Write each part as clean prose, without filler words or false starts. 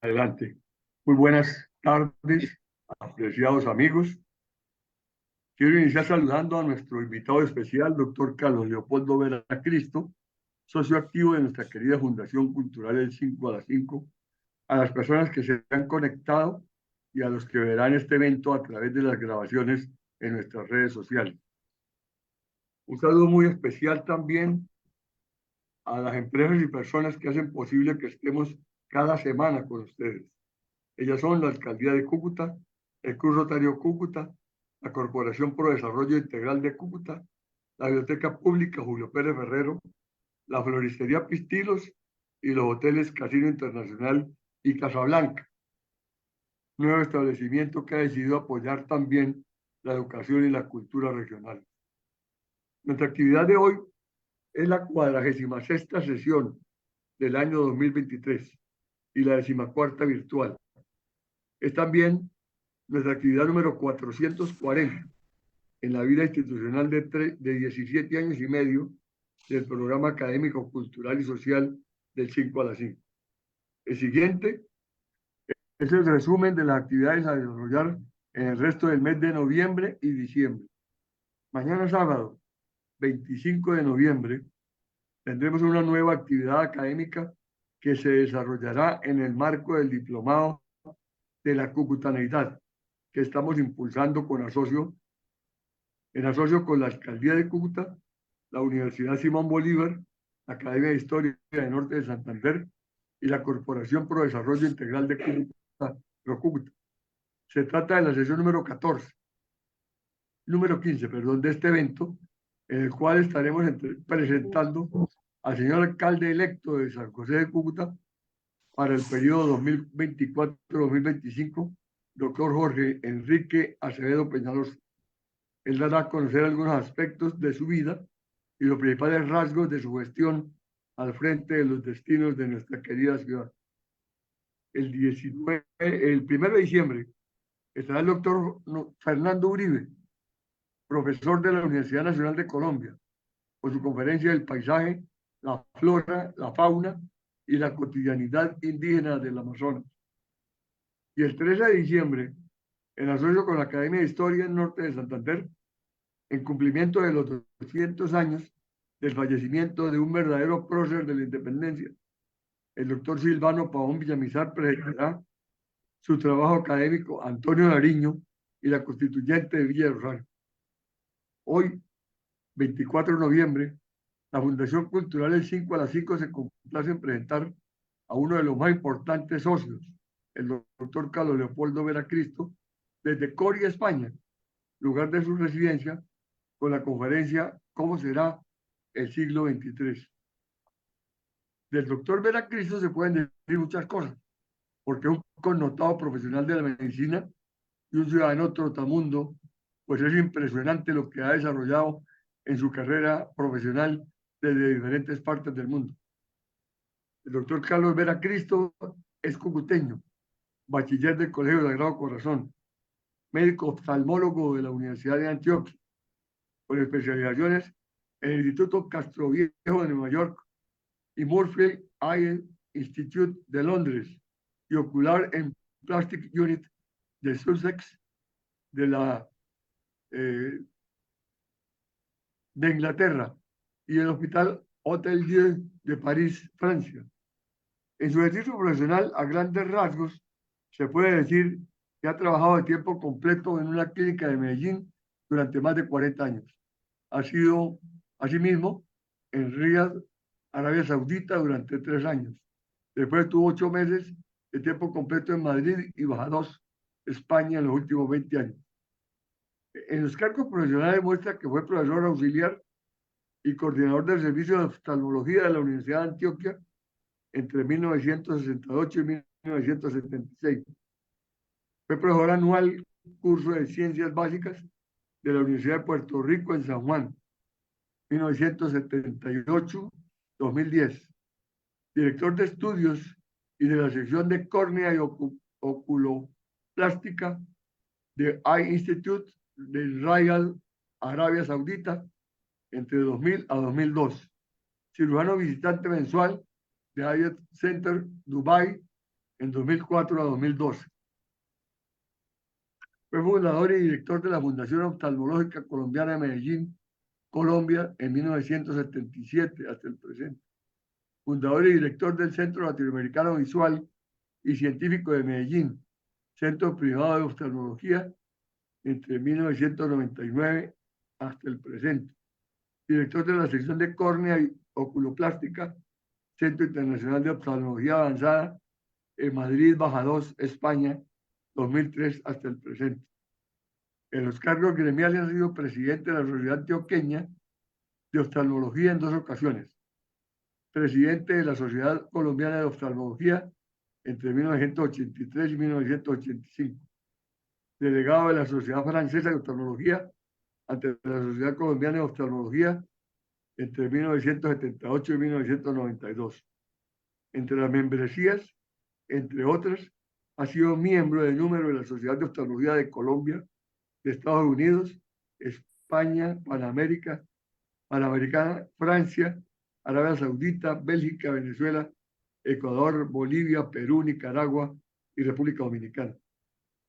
Adelante. Muy buenas tardes, apreciados amigos. Quiero iniciar saludando a nuestro invitado especial, doctor Carlos Leopoldo Vera Cristo, socio activo de nuestra querida Fundación Cultural El 5 a las 5, a las personas que se han conectado y a los que verán este evento a través de las grabaciones en nuestras redes sociales. Un saludo muy especial también a las empresas y personas que hacen posible que estemos cada semana con ustedes. Ellas son la Alcaldía de Cúcuta, el Cruz Rotario Cúcuta, la Corporación Pro Desarrollo Integral de Cúcuta, la Biblioteca Pública Julio Pérez Ferrero, la Floristería Pistilos y los hoteles Casino Internacional y Casablanca. Nuevo establecimiento que ha decidido apoyar también la educación y la cultura regional. Nuestra actividad de hoy es la 46ª sesión del año 2023 y la 14ª virtual. Es también nuestra actividad número 440 en la vida institucional de 17 años y medio del programa académico, cultural y social del 5 a las 5. El siguiente es el resumen de las actividades a desarrollar en el resto del mes de noviembre y diciembre. Mañana sábado, 25 de noviembre, tendremos una nueva actividad académica que se desarrollará en el marco del diplomado de la cúcutaneidad que estamos impulsando en asocio con la Alcaldía de Cúcuta, la Universidad Simón Bolívar, la Academia de Historia del Norte de Santander y la Corporación Pro Desarrollo Integral de Cúcuta, ProCúcuta. Se trata de la sesión número 15, de este evento, en el cual estaremos presentando al señor alcalde electo de San José de Cúcuta para el periodo 2024-2025, doctor Jorge Enrique Acevedo Peñalosa. Él dará a conocer algunos aspectos de su vida y los principales rasgos de su gestión al frente de los destinos de nuestra querida ciudad. El 1 de diciembre estará el doctor Fernando Uribe, profesor de la Universidad Nacional de Colombia, con su conferencia del paisaje, la flora, la fauna y la cotidianidad indígena del Amazonas. Y el 13 de diciembre, en asocio con la Academia de Historia del Norte de Santander, en cumplimiento de los 200 años del fallecimiento de un verdadero prócer de la independencia, el doctor Silvano Pavón Villamizar presentará su trabajo académico Antonio Nariño y la constituyente de Villa de Rosario. Hoy, 24 de noviembre, la Fundación Cultural El 5 a las 5 se complace en presentar a uno de los más importantes socios, el doctor Carlos Leopoldo Vera Cristo, desde Coria, España, lugar de su residencia, con la conferencia ¿Cómo será el siglo XXIII? Del doctor Vera Cristo se pueden decir muchas cosas, porque es un connotado profesional de la medicina y un ciudadano trotamundo, pues es impresionante lo que ha desarrollado en su carrera profesional desde diferentes partes del mundo. El doctor Carlos Vera Cristo es cucuteño, bachiller del Colegio del Sagrado Corazón, médico oftalmólogo de la Universidad de Antioquia, con especializaciones en el Instituto Castroviejo de Nueva York y Moorfield Eye Institute de Londres y Ocular en Plastic Unit de Sussex de Inglaterra y el Hospital Hotel Dieu de París, Francia. En su ejercicio profesional, a grandes rasgos, se puede decir que ha trabajado de tiempo completo en una clínica de Medellín durante más de 40 años. Ha sido, asimismo, en Riyadh, Arabia Saudita, durante 3 años. Después tuvo 8 meses de tiempo completo en Madrid y Badajoz, España, en los últimos 20 años. En los cargos profesionales muestra que fue profesor auxiliar y coordinador del servicio de oftalmología de la Universidad de Antioquia entre 1968 y 1976. Fue profesor anual curso de Ciencias Básicas de la Universidad de Puerto Rico en San Juan, 1978-2010. Director de estudios y de la sección de córnea y oculoplástica de Eye Institute de Riyadh, Arabia Saudita, entre 2000 a 2002. Cirujano visitante mensual de Hyatt Center Dubai en 2004 a 2012. Fue fundador y director de la Fundación Oftalmológica Colombiana de Medellín, Colombia, en 1977 hasta el presente. Fundador y director del Centro Latinoamericano Visual y Científico de Medellín, Centro Privado de Oftalmología, entre 1999 hasta el presente. Director de la sección de córnea y oculoplástica, Centro Internacional de Oftalmología Avanzada, en Madrid, Baja 2, España, 2003 hasta el presente. En los cargos gremiales ha sido presidente de la Sociedad Antioqueña de Oftalmología en 2 ocasiones, presidente de la Sociedad Colombiana de Oftalmología entre 1983 y 1985, delegado de la Sociedad Francesa de Oftalmología ante la Sociedad Colombiana de Oftalmología entre 1978 y 1992. Entre las membresías, entre otras, ha sido miembro de número de la Sociedad de Oftalmología de Colombia, de Estados Unidos, España, Panamericana, Francia, Arabia Saudita, Bélgica, Venezuela, Ecuador, Bolivia, Perú, Nicaragua y República Dominicana.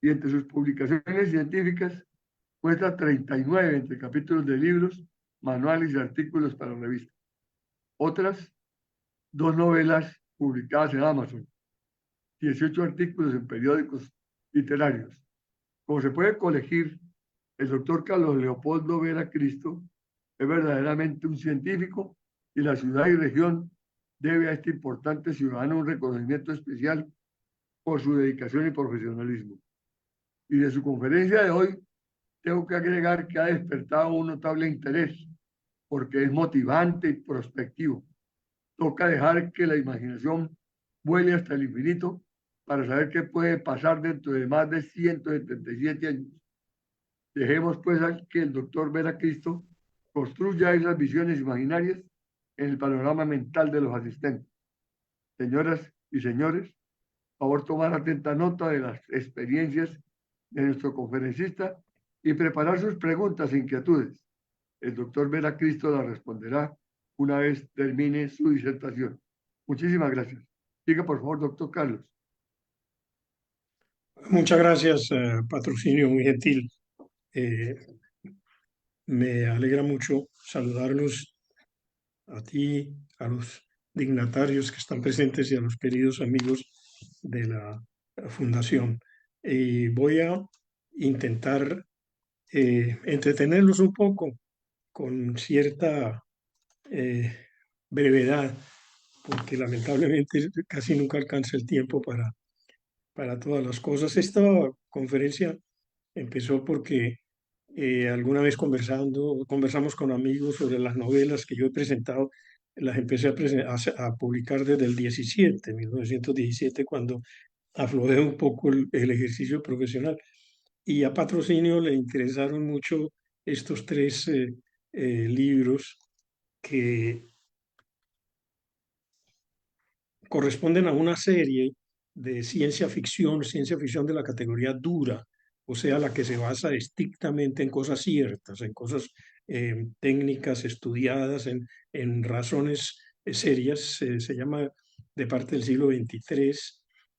Y entre sus publicaciones científicas muestra 39 entre capítulos de libros, manuales y artículos para revistas. Otras 2 novelas publicadas en Amazon, 18 artículos en periódicos literarios. Como se puede colegir, el doctor Carlos Leopoldo Vera Cristo es verdaderamente un científico y la ciudad y región debe a este importante ciudadano un reconocimiento especial por su dedicación y profesionalismo. Y de su conferencia de hoy, tengo que agregar que ha despertado un notable interés porque es motivante y prospectivo. Toca dejar que la imaginación vuele hasta el infinito para saber qué puede pasar dentro de más de 177 años. Dejemos pues que el doctor Vera Cristo construya esas visiones imaginarias en el panorama mental de los asistentes. Señoras y señores, favor tomar atenta nota de las experiencias de nuestro conferencista y preparar sus preguntas e inquietudes. El doctor Vera Cristo las responderá una vez termine su disertación. Muchísimas gracias. Diga, por favor, doctor Carlos. Muchas gracias, Patrocinio, muy gentil. Me alegra mucho saludarlos a ti, a los dignatarios que están presentes y a los queridos amigos de la Fundación. Voy a intentar entretenerlos un poco con cierta brevedad, porque lamentablemente casi nunca alcanza el tiempo para todas las cosas. Esta conferencia empezó porque alguna vez conversamos con amigos sobre las novelas que yo he presentado. Las empecé a publicar desde el 1917, cuando aflojé un poco el ejercicio profesional. Y a Patrocinio le interesaron mucho estos 3 libros que corresponden a una serie de ciencia ficción de la categoría dura, o sea, la que se basa estrictamente en cosas ciertas, en cosas técnicas estudiadas, en razones serias. Se llama De parte del siglo XXIII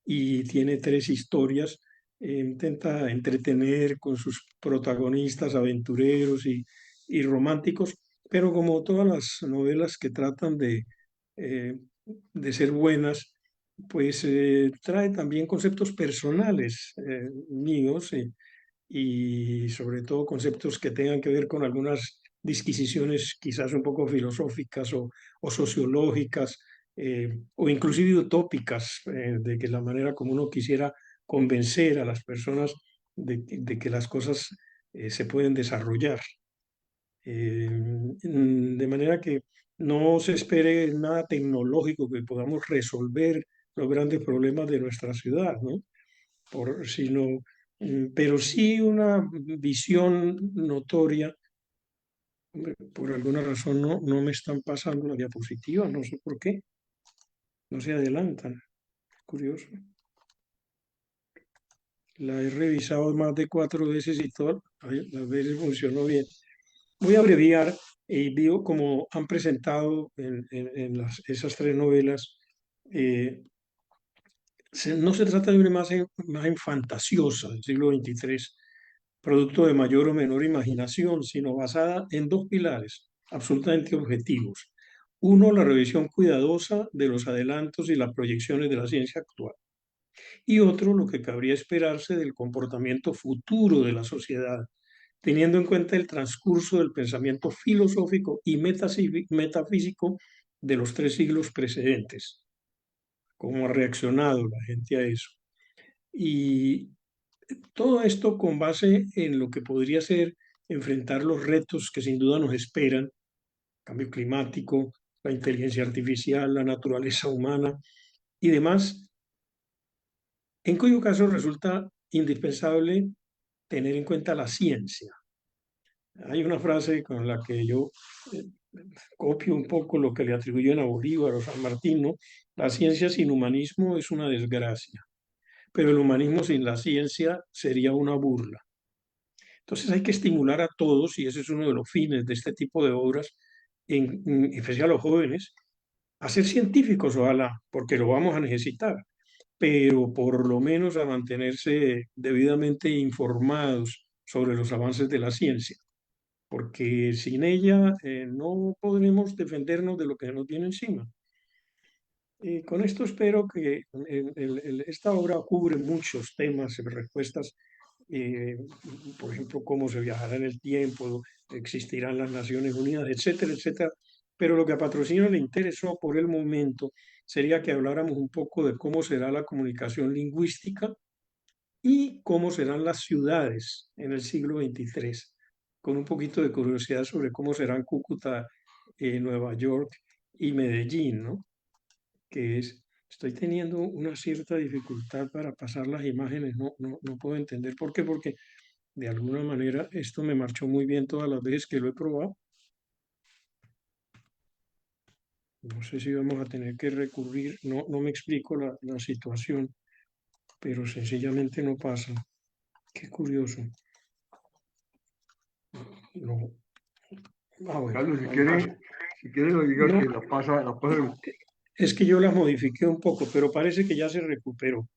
y tiene 3 historias. Intenta entretener con sus protagonistas aventureros y románticos, pero como todas las novelas que tratan eh, de ser buenas, pues trae también conceptos personales míos, y sobre todo conceptos que tengan que ver con algunas disquisiciones quizás un poco filosóficas o sociológicas, o inclusive utópicas, de que la manera como uno quisiera convencer a las personas de que las cosas se pueden desarrollar. De manera que no se espere nada tecnológico que podamos resolver los grandes problemas de nuestra ciudad, ¿no? Pero sí una visión notoria. Hombre, por alguna razón no me están pasando la diapositiva, no sé por qué, no se adelantan, curioso. La he revisado más de 4 veces y todas las veces funcionó bien. Voy a abreviar y digo, como han presentado en esas 3 novelas, no se trata de una imagen fantasiosa del siglo XXIII, producto de mayor o menor imaginación, sino basada en dos pilares absolutamente objetivos. Uno, la revisión cuidadosa de los adelantos y las proyecciones de la ciencia actual. Y otro, lo que cabría esperarse del comportamiento futuro de la sociedad, teniendo en cuenta el transcurso del pensamiento filosófico y metafísico de los 3 siglos precedentes, cómo ha reaccionado la gente a eso. Y todo esto con base en lo que podría ser enfrentar los retos que sin duda nos esperan: cambio climático, la inteligencia artificial, la naturaleza humana y demás, en cuyo caso resulta indispensable tener en cuenta la ciencia. Hay una frase con la que yo eh, copio un poco lo que le atribuyen a Bolívar o San Martín, ¿no? La ciencia sin humanismo es una desgracia, pero el humanismo sin la ciencia sería una burla. Entonces hay que estimular a todos, y ese es uno de los fines de este tipo de obras, en especial a los jóvenes, a ser científicos, ojalá, porque lo vamos a necesitar, pero por lo menos a mantenerse debidamente informados sobre los avances de la ciencia, porque sin ella no podremos defendernos de lo que nos viene encima. Con esto espero que esta obra cubre muchos temas y respuestas, eh, por ejemplo, cómo se viajará en el tiempo, existirán las Naciones Unidas, etcétera, etcétera. Pero lo que a Patrocinio le interesó por el momento sería que habláramos un poco de cómo será la comunicación lingüística y cómo serán las ciudades en el siglo XXIII, con un poquito de curiosidad sobre cómo serán Cúcuta, Nueva York y Medellín, ¿no? Que es, estoy teniendo una cierta dificultad para pasar las imágenes, no puedo entender por qué, porque de alguna manera esto me marchó muy bien todas las veces que lo he probado. No sé si vamos a tener que recurrir, no me explico la situación, pero sencillamente no pasa. Qué curioso. No. Bueno, Carlos, ahí pasa. si quiere lo diga No, que la pasa. es que yo las modifiqué un poco, pero parece que ya se recuperó.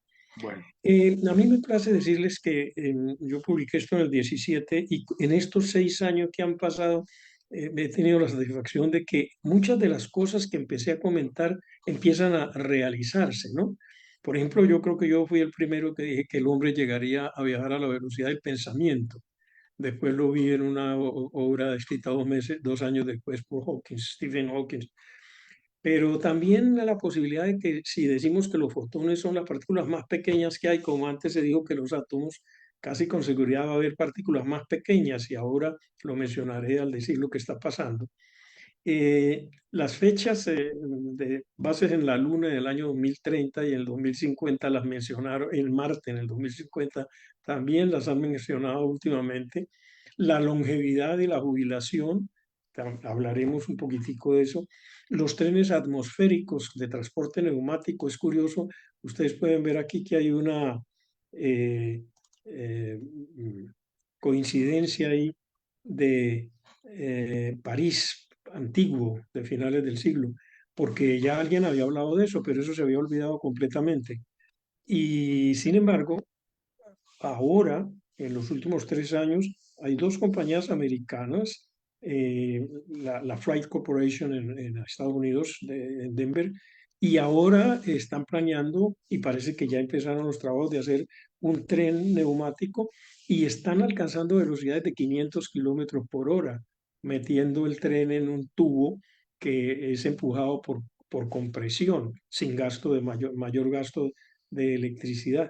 Bueno, A mí me place decirles que yo publiqué esto en el 17 y en estos 6 años que han pasado, he tenido la satisfacción de que muchas de las cosas que empecé a comentar empiezan a realizarse, ¿no? Por ejemplo, yo creo que yo fui el primero que dije que el hombre llegaría a viajar a la velocidad del pensamiento. Después lo vi en una obra escrita 2 años después por Hawkins, Stephen Hawking. Pero también la posibilidad de que si decimos que los fotones son las partículas más pequeñas que hay, como antes se dijo que los átomos, casi con seguridad va a haber partículas más pequeñas, y ahora lo mencionaré al decir lo que está pasando. Las fechas de bases en la Luna en el año 2030 y en el 2050 las mencionaron, en Marte en el 2050 también las han mencionado últimamente. La longevidad y la jubilación, hablaremos un poquitico de eso. Los trenes atmosféricos de transporte neumático, es curioso, ustedes pueden ver aquí que hay una eh, eh, coincidencia ahí de París antiguo, de finales del siglo, porque ya alguien había hablado de eso, pero eso se había olvidado completamente. Y sin embargo, ahora, en los últimos 3 años, hay dos compañías americanas, la Flight Corporation en Estados Unidos, en Denver, y ahora están planeando, y parece que ya empezaron los trabajos de hacer un tren neumático, y están alcanzando velocidades de 500 kilómetros por hora, metiendo el tren en un tubo que es empujado por compresión, sin gasto de mayor gasto de electricidad.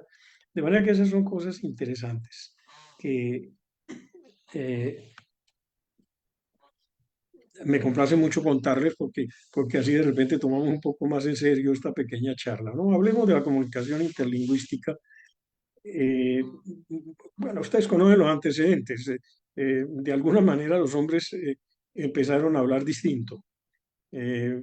De manera que esas son cosas interesantes que eh, me complace mucho contarles, porque así de repente tomamos un poco más en serio esta pequeña charla, ¿no? Hablemos de la comunicación interlingüística. Eh, bueno, ustedes conocen los antecedentes. De alguna manera los hombres empezaron a hablar distinto. Eh,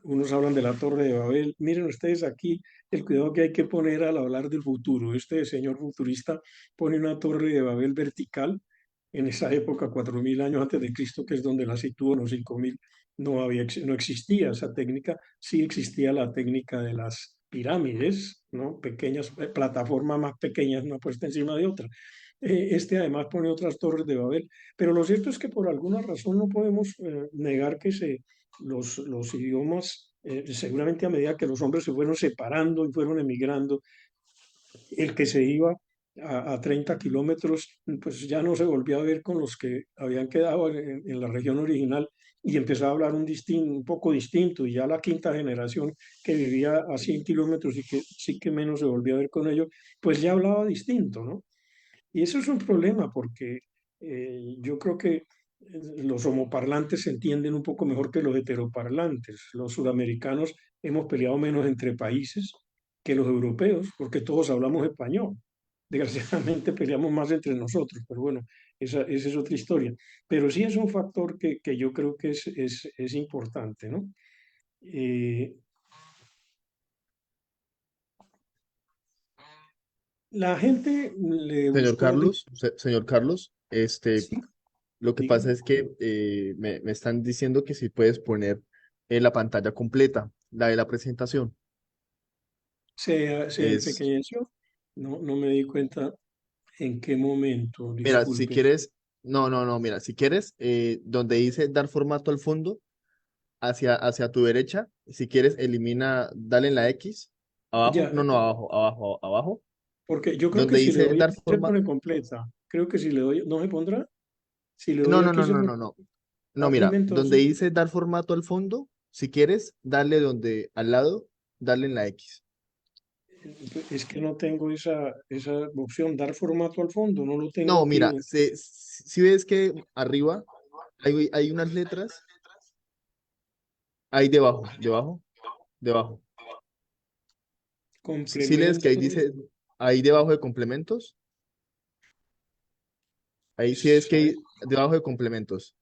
Unos hablan de la Torre de Babel. Miren ustedes aquí el cuidado que hay que poner al hablar del futuro. Este señor futurista pone una Torre de Babel vertical en esa época, 4.000 años antes de Cristo, que es donde la sitúa, los 5.000. No existía esa técnica, sí existía la técnica de las pirámides, ¿no? Pequeñas plataformas más pequeñas, una puesta encima de otra. Este además pone otras torres de Babel, pero lo cierto es que por alguna razón no podemos negar que los idiomas, seguramente a medida que los hombres se fueron separando y fueron emigrando, el que se iba a 30 kilómetros, pues ya no se volvió a ver con los que habían quedado en la región original y empezaba a hablar un poco distinto. Y ya la quinta generación que vivía a 100 kilómetros y que sí que menos se volvió a ver con ellos, pues ya hablaba distinto, ¿no? Y eso es un problema porque yo creo que los homoparlantes se entienden un poco mejor que los heteroparlantes. Los sudamericanos hemos peleado menos entre países que los europeos porque todos hablamos español. Desgraciadamente peleamos más entre nosotros, pero bueno, esa es otra historia. Pero sí es un factor que yo creo que es importante, ¿no? Eh, la gente le Señor buscó, Carlos, señor Carlos, sí, lo que diga. pasa es que me están diciendo que si puedes poner la pantalla completa, la de la presentación. Se Es, empequeñeció. No, no me di cuenta en qué momento, mira, si disculpe. quieres, no, mira, si quieres, donde dice dar formato al fondo, hacia tu derecha, si quieres, elimina, dale en la X, abajo, Ya, abajo, porque yo creo que donde si le dice doy dar aquí se forma, pone completa. Creo que si le doy, ¿no se pondrá? Si le no, doy no, aquí no, se no, pone. no, no, no, Ah, mira, dime donde entonces. dice dar formato al fondo, si quieres, dale donde, al lado, dale en la X. Es que no tengo esa opción, dar formato al fondo, no lo tengo No, aquí. mira, si ves que arriba hay unas letras, ahí debajo. Si lees que ahí Complemento. dice, ahí debajo de complementos, ahí sí es que hay debajo de complementos.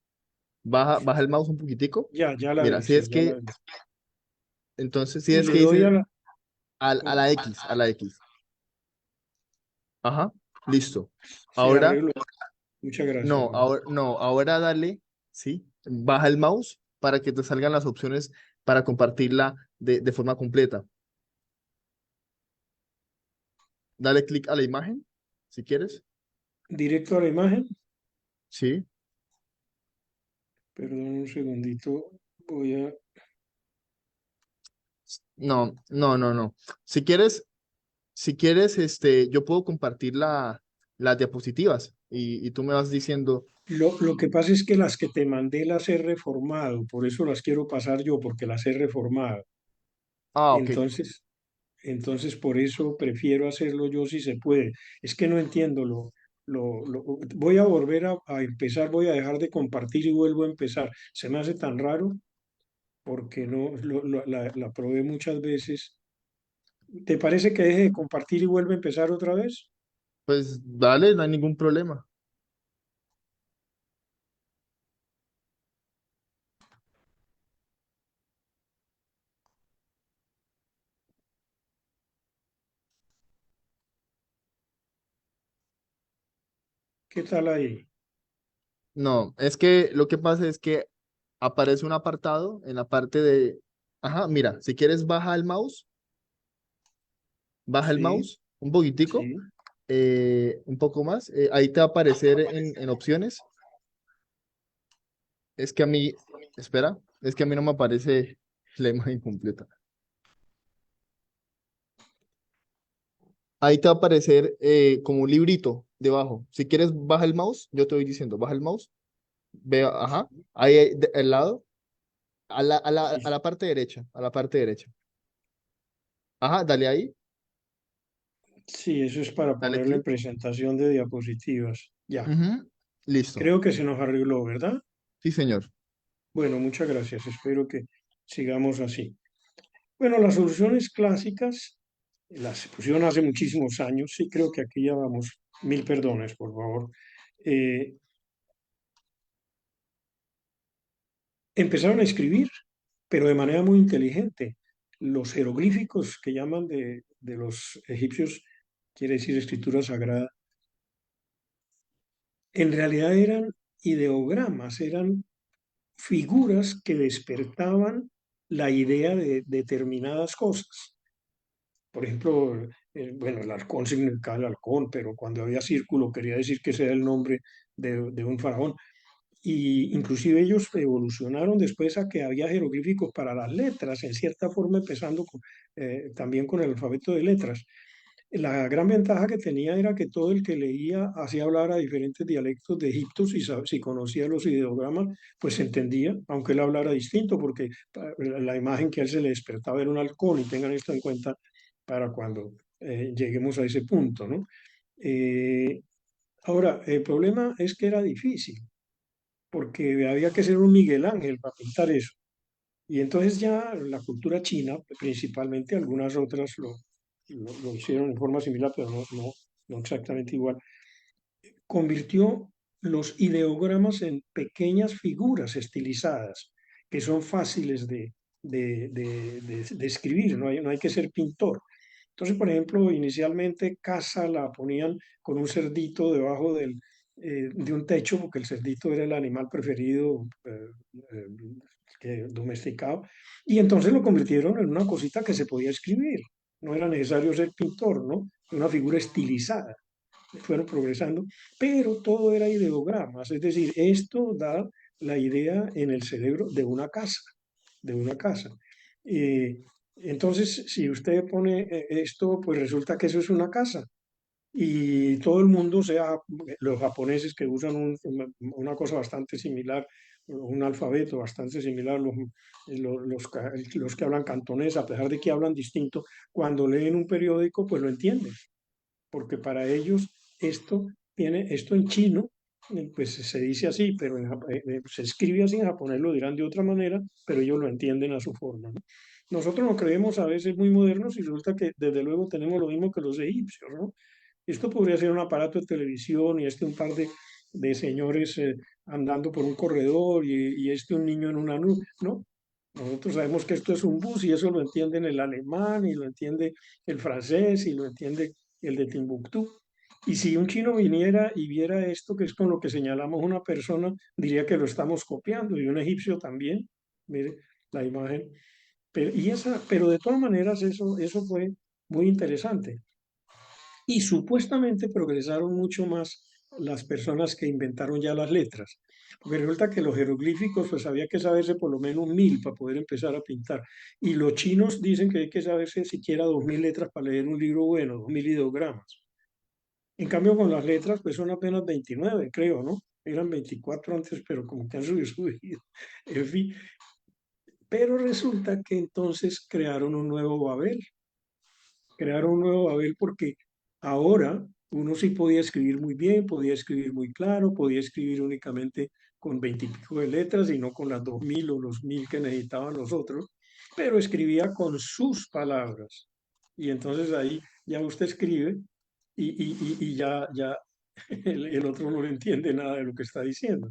Baja el mouse un poquitico. Ya la Mira, vi, si sí, es ya la que, vi. entonces si Y es le que doy dice a la. a la X, a la X. Ajá, listo. Se Ahora, arregló. Muchas gracias. no, ahora dale, ¿sí? Baja el mouse para que te salgan las opciones para compartirla de forma completa. Dale clic a la imagen, si quieres. Directo a la imagen. Sí. Perdón un segundito. Voy a. No. Si quieres, yo puedo compartir las diapositivas y tú me vas diciendo, Lo que pasa es que las que te mandé las he reformado, por eso las quiero pasar yo, porque las he reformado. ok, Entonces, por eso prefiero hacerlo yo si se puede. Es que no entiendo voy a volver a empezar, voy a dejar de compartir y vuelvo a empezar. Se me hace tan raro porque no la probé muchas veces. ¿Te parece que deje de compartir y vuelva a empezar otra vez? pues dale, no hay ningún problema. ¿Qué tal ahí? No, es que lo que pasa es que aparece un apartado en la parte de, ajá, mira, si quieres baja el Sí, mouse un poquitico, sí. un poco más, ahí te va a aparecer en opciones. Es que a mí, espera, es que a mí no me aparece la imagen completa. Ahí te va a aparecer como un librito debajo. Si quieres, baja el mouse, yo te voy diciendo, baja el mouse, veo, ajá, ahí al lado, a Sí, la parte derecha, a la parte derecha. Ajá, dale ahí, sí, eso es para dale ponerlo en clic. presentación de diapositivas. Ya, Ujú, listo. creo que se nos arregló, ¿verdad? Sí, señor. Bueno, muchas gracias. Espero que sigamos así. Bueno, las soluciones clásicas las pusieron hace muchísimos años. Sí, creo que aquí ya vamos. Mil perdones, por favor. Eh, Empezaron a escribir, pero de manera muy inteligente. Los jeroglíficos que llaman de los egipcios, quiere decir escritura sagrada, en realidad eran ideogramas, eran figuras que despertaban la idea de determinadas cosas. Por ejemplo, bueno, el halcón significaba el halcón, pero cuando había círculo quería decir que ese era el nombre de un faraón. Y inclusive ellos evolucionaron después a que había jeroglíficos para las letras, en cierta forma empezando también con el alfabeto de letras. La gran ventaja que tenía era que todo el que leía hacía hablar a diferentes dialectos de Egipto, si conocía los ideogramas, pues se entendía, aunque él hablara distinto, porque la imagen que a él se le despertaba era un halcón, y tengan esto en cuenta para cuando lleguemos a ese punto, ¿no? Eh, Ahora, el problema es que era difícil, porque había que ser un Miguel Ángel para pintar eso. Y entonces ya la cultura china, principalmente, algunas otras lo hicieron de forma similar, pero no exactamente igual, convirtió los ideogramas en pequeñas figuras estilizadas que son fáciles de escribir, no hay que ser pintor. Entonces, por ejemplo, inicialmente casa la ponían con un cerdito debajo de un techo, porque el cerdito era el animal preferido domesticado, y entonces lo convirtieron en una cosita que se podía escribir. No era necesario ser pintor, ¿no? Una figura estilizada. Fueron progresando, pero todo era ideogramas, es decir, esto da la idea en el cerebro de una casa. Eh, entonces, si usted pone esto, pues resulta que eso es una casa. Y todo el mundo, sea los japoneses que usan una cosa bastante similar, un alfabeto bastante similar, los que hablan cantonés, a pesar de que hablan distinto, cuando leen un periódico, pues lo entienden, porque para ellos esto en chino, pues se dice así, pero se escribe así, en japonés lo dirán de otra manera, pero ellos lo entienden a su forma, ¿no? Nosotros nos creemos a veces muy modernos y resulta que desde luego tenemos lo mismo que los egipcios, ¿no? Esto podría ser un aparato de televisión y un par de señores andando por un corredor y un niño en una nube, ¿no? Nosotros sabemos que esto es un bus y eso lo entienden el alemán y lo entiende el francés y lo entiende el de Timbuktu. Y si un chino viniera y viera esto, que es con lo que señalamos una persona, diría que lo estamos copiando, y un egipcio también. Mire la imagen. Pero de todas maneras eso fue muy interesante. Y supuestamente progresaron mucho más las personas que inventaron ya las letras. Porque resulta que los jeroglíficos, pues había que saberse por lo menos 1000 para poder empezar a pintar. Y los chinos dicen que hay que saberse siquiera 2000 letras para leer un libro bueno, 2000 ideogramas. En cambio, con las letras, pues son apenas 29, creo, ¿no? Eran 24 antes, pero como que han subido. En fin, pero resulta que entonces crearon un nuevo Babel. Crearon un nuevo Babel porque ahora uno sí podía escribir muy bien, podía escribir muy claro, podía escribir únicamente con 20 y pico de letras y no con las 2000 o los 1000 que necesitaban los otros, pero escribía con sus palabras. Y entonces ahí ya usted escribe y ya el otro no le entiende nada de lo que está diciendo.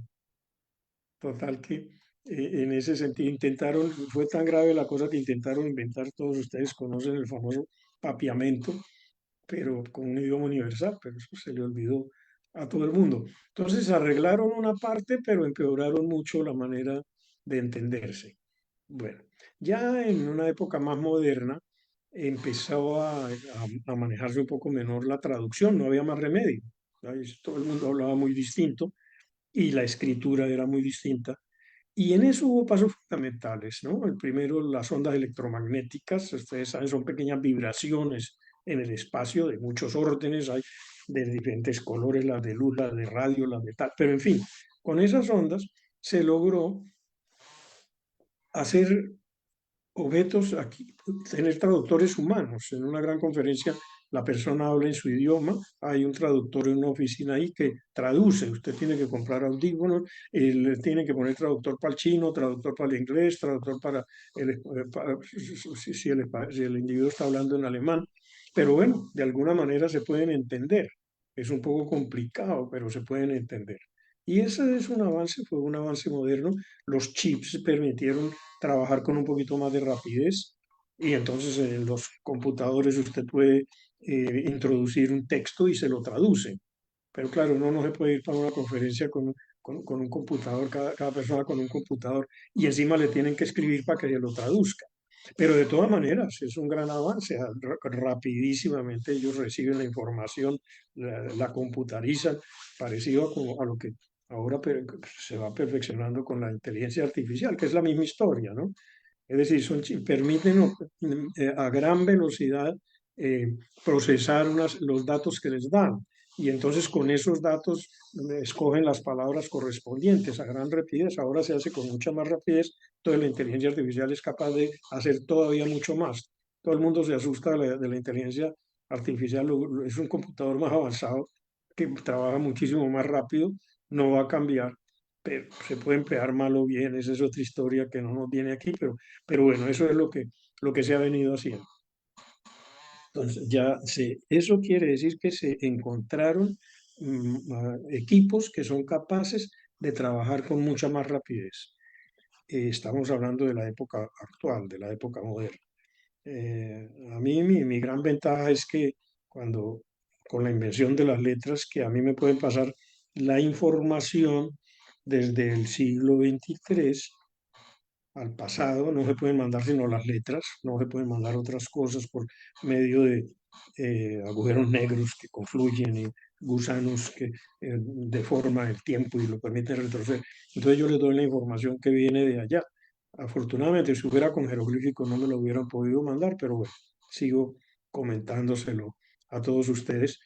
Total que en ese sentido intentaron, fue tan grave la cosa que intentaron inventar, todos ustedes conocen el famoso papiamento, pero con un idioma universal, pero eso se le olvidó a todo el mundo. Entonces arreglaron una parte, pero empeoraron mucho la manera de entenderse. Bueno, ya en una época más moderna empezó a manejarse un poco menor la traducción, no había más remedio. ¿Sabes? Todo el mundo hablaba muy distinto y la escritura era muy distinta. Y en eso hubo pasos fundamentales, ¿no? El primero, las ondas electromagnéticas, ustedes saben, son pequeñas vibraciones en el espacio de muchos órdenes, hay de diferentes colores, las de luz, las de radio, las de tal, pero en fin, con esas ondas se logró hacer objetos aquí, tener traductores humanos. En una gran conferencia la persona habla en su idioma, hay un traductor en una oficina ahí que traduce, usted tiene que comprar audífonos, tiene que poner traductor para el chino, traductor para el inglés, traductor para, si el individuo está hablando en alemán, pero bueno, de alguna manera se pueden entender. Es un poco complicado, pero se pueden entender. Y ese es un avance, fue un avance moderno. Los chips permitieron trabajar con un poquito más de rapidez y entonces en los computadores usted puede introducir un texto y se lo traduce. Pero claro, uno no se puede ir para una conferencia con un computador, cada persona con un computador, y encima le tienen que escribir para que se lo traduzca. Pero de todas maneras, es un gran avance. Rapidísimamente ellos reciben la información, la computarizan, parecido a lo que ahora se va perfeccionando con la inteligencia artificial, que es la misma historia, ¿no? Es decir, permiten a gran velocidad eh, procesar los datos que les dan. Y entonces con esos datos escogen las palabras correspondientes a gran rapidez. Ahora se hace con mucha más rapidez. Entonces la inteligencia artificial es capaz de hacer todavía mucho más. Todo el mundo se asusta de la inteligencia artificial. Es un computador más avanzado que trabaja muchísimo más rápido. No va a cambiar, pero se puede emplear mal o bien. Esa es otra historia que no nos viene aquí, pero bueno, eso es lo que se ha venido haciendo. Entonces, eso quiere decir que se encontraron equipos que son capaces de trabajar con mucha más rapidez. Estamos hablando de la época actual, de la época moderna. A mí mi gran ventaja es que con la invención de las letras, que a mí me pueden pasar la información desde el siglo XXIII al pasado, no se pueden mandar sino las letras, no se pueden mandar otras cosas por medio de agujeros negros que confluyen y gusanos que deforman el tiempo y lo permiten retroceder. Entonces yo les doy la información que viene de allá. Afortunadamente, si hubiera con jeroglíficos no me lo hubieran podido mandar, pero bueno, sigo comentándoselo a todos ustedes.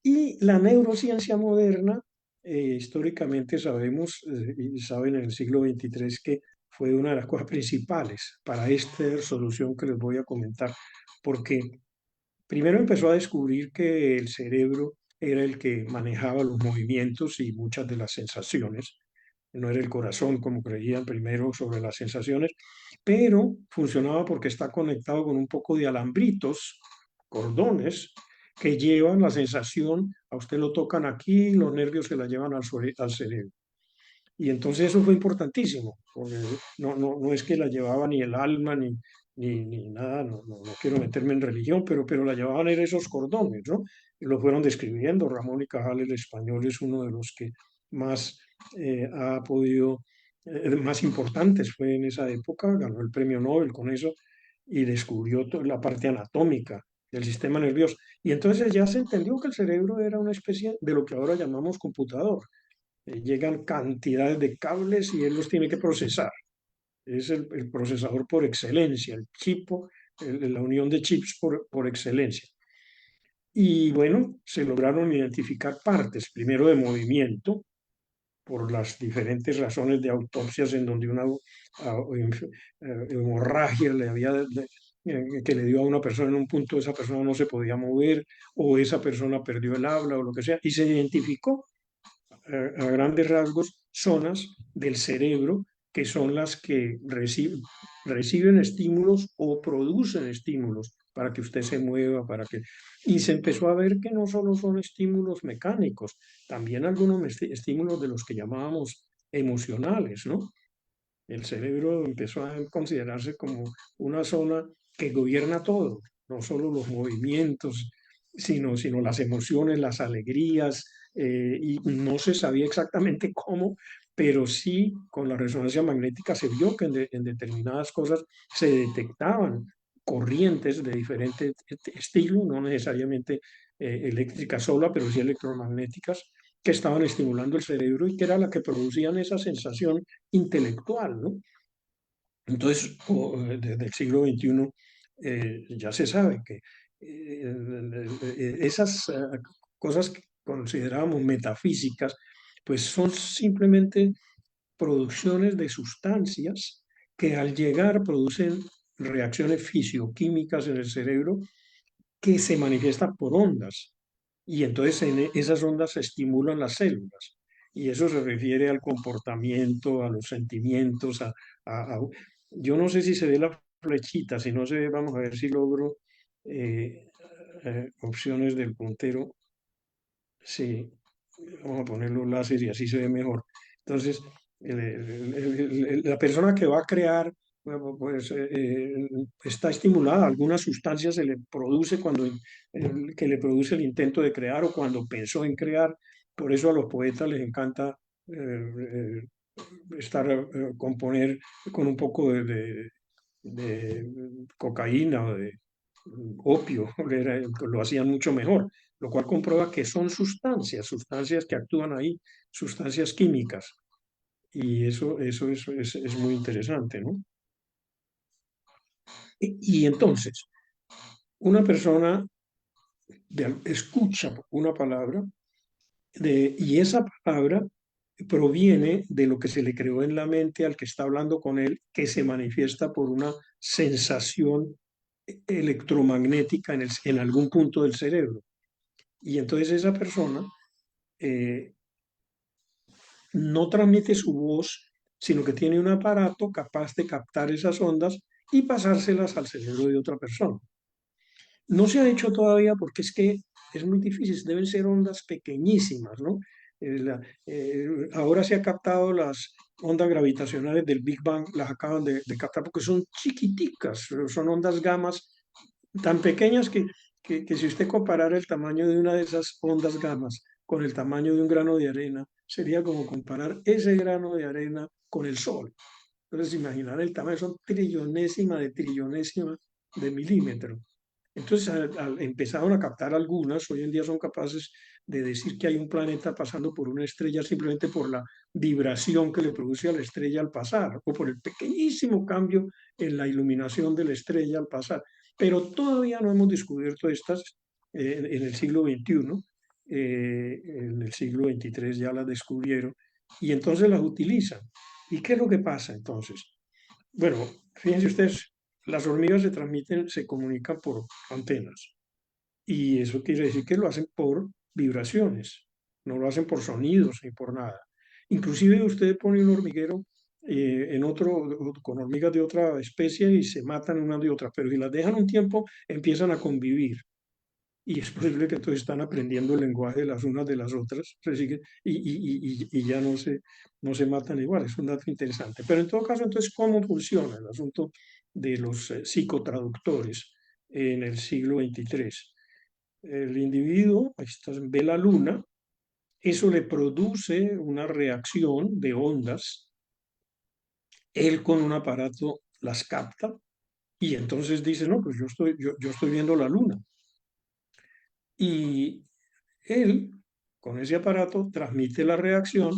Y la neurociencia moderna, históricamente sabemos, y saben en el siglo XXIII que fue una de las cosas principales para esta solución que les voy a comentar, porque primero empezó a descubrir que el cerebro era el que manejaba los movimientos y muchas de las sensaciones, no era el corazón como creían primero sobre las sensaciones, pero funcionaba porque está conectado con un poco de alambritos, cordones, que llevan la sensación, a usted lo tocan aquí, los nervios se la llevan al cerebro. Y entonces eso fue importantísimo, porque no es que la llevaba ni el alma ni nada, no quiero meterme en religión, pero la llevaban en esos cordones, ¿no? Y lo fueron describiendo. Ramón y Cajal, el español, es uno de los que más ha podido, más importantes fue en esa época, ganó el premio Nobel con eso y descubrió la parte anatómica del sistema nervioso. Y entonces ya se entendió que el cerebro era una especie de lo que ahora llamamos computador. Llegan cantidades de cables y él los tiene que procesar. Es el procesador por excelencia, el chip, la unión de chips por excelencia. Y bueno, se lograron identificar partes, primero de movimiento, por las diferentes razones de autopsias en donde una hemorragia que le dio a una persona en un punto, esa persona no se podía mover o esa persona perdió el habla o lo que sea, y se identificó a grandes rasgos zonas del cerebro que son las que reciben estímulos o producen estímulos para que usted se mueva, Y se empezó a ver que no solo son estímulos mecánicos, también algunos estímulos de los que llamábamos emocionales, ¿no? El cerebro empezó a considerarse como una zona que gobierna todo, no solo los movimientos, sino las emociones, las alegrías, y no se sabía exactamente cómo, pero sí con la resonancia magnética se vio que en determinadas cosas se detectaban corrientes de diferente estilo, no necesariamente eléctricas sola, pero sí electromagnéticas, que estaban estimulando el cerebro y que era la que producían esa sensación intelectual, ¿no? Entonces, desde el siglo XXI ya se sabe que esas cosas que considerábamos metafísicas, pues son simplemente producciones de sustancias que al llegar producen reacciones fisioquímicas en el cerebro que se manifiestan por ondas. Y entonces esas ondas estimulan las células. Y eso se refiere al comportamiento, a los sentimientos, yo no sé si se ve la flechita, si no se ve, vamos a ver si logro opciones del puntero. Sí, vamos a poner los láser y así se ve mejor. Entonces, la persona que va a crear, bueno, pues está estimulada, alguna sustancia se le produce que le produce el intento de crear o cuando pensó en crear. Por eso a los poetas les encanta componer con un poco cocaína o de opio, lo hacían mucho mejor, lo cual comprueba que son sustancias que actúan ahí, sustancias químicas. Y eso es muy interesante, ¿no? Y entonces, una persona escucha una palabra y esa palabra proviene de lo que se le creó en la mente al que está hablando con él, que se manifiesta por una sensación electromagnética en algún punto del cerebro. Y entonces esa persona eh, no transmite su voz, sino que tiene un aparato capaz de captar esas ondas y pasárselas al cerebro de otra persona. No se ha hecho todavía porque es que es muy difícil, deben ser ondas pequeñísimas, ¿no? Ahora se ha captado las ondas gravitacionales del Big Bang, las acaban de captar porque son chiquiticas, son ondas gamas tan pequeñas que si usted comparara el tamaño de una de esas ondas gamas con el tamaño de un grano de arena, sería como comparar ese grano de arena con el Sol. Entonces, imaginar el tamaño, son trillonésima de milímetro. Entonces empezaron a captar algunas, hoy en día son capaces de decir que hay un planeta pasando por una estrella simplemente por la vibración que le produce a la estrella al pasar, o por el pequeñísimo cambio en la iluminación de la estrella al pasar. Pero todavía no hemos descubierto estas en el siglo XXI, en el siglo XXIII ya las descubrieron, y entonces las utilizan. ¿Y qué es lo que pasa entonces? Bueno, fíjense ustedes, las hormigas se comunican por antenas y eso quiere decir que lo hacen por vibraciones, no lo hacen por sonidos ni por nada. Inclusive usted pone un hormiguero en otro, con hormigas de otra especie y se matan unas de otras, pero si las dejan un tiempo empiezan a convivir y es posible que todos están aprendiendo el lenguaje de las unas de las otras, y ya no se matan igual, es un dato interesante. Pero en todo caso, entonces, ¿cómo funciona el asunto de los psicotraductores en el siglo XXIII? El individuo ve la luna, eso le produce una reacción de ondas, él con un aparato las capta y entonces dice, no, pues yo estoy viendo la luna. Y él, con ese aparato, transmite la reacción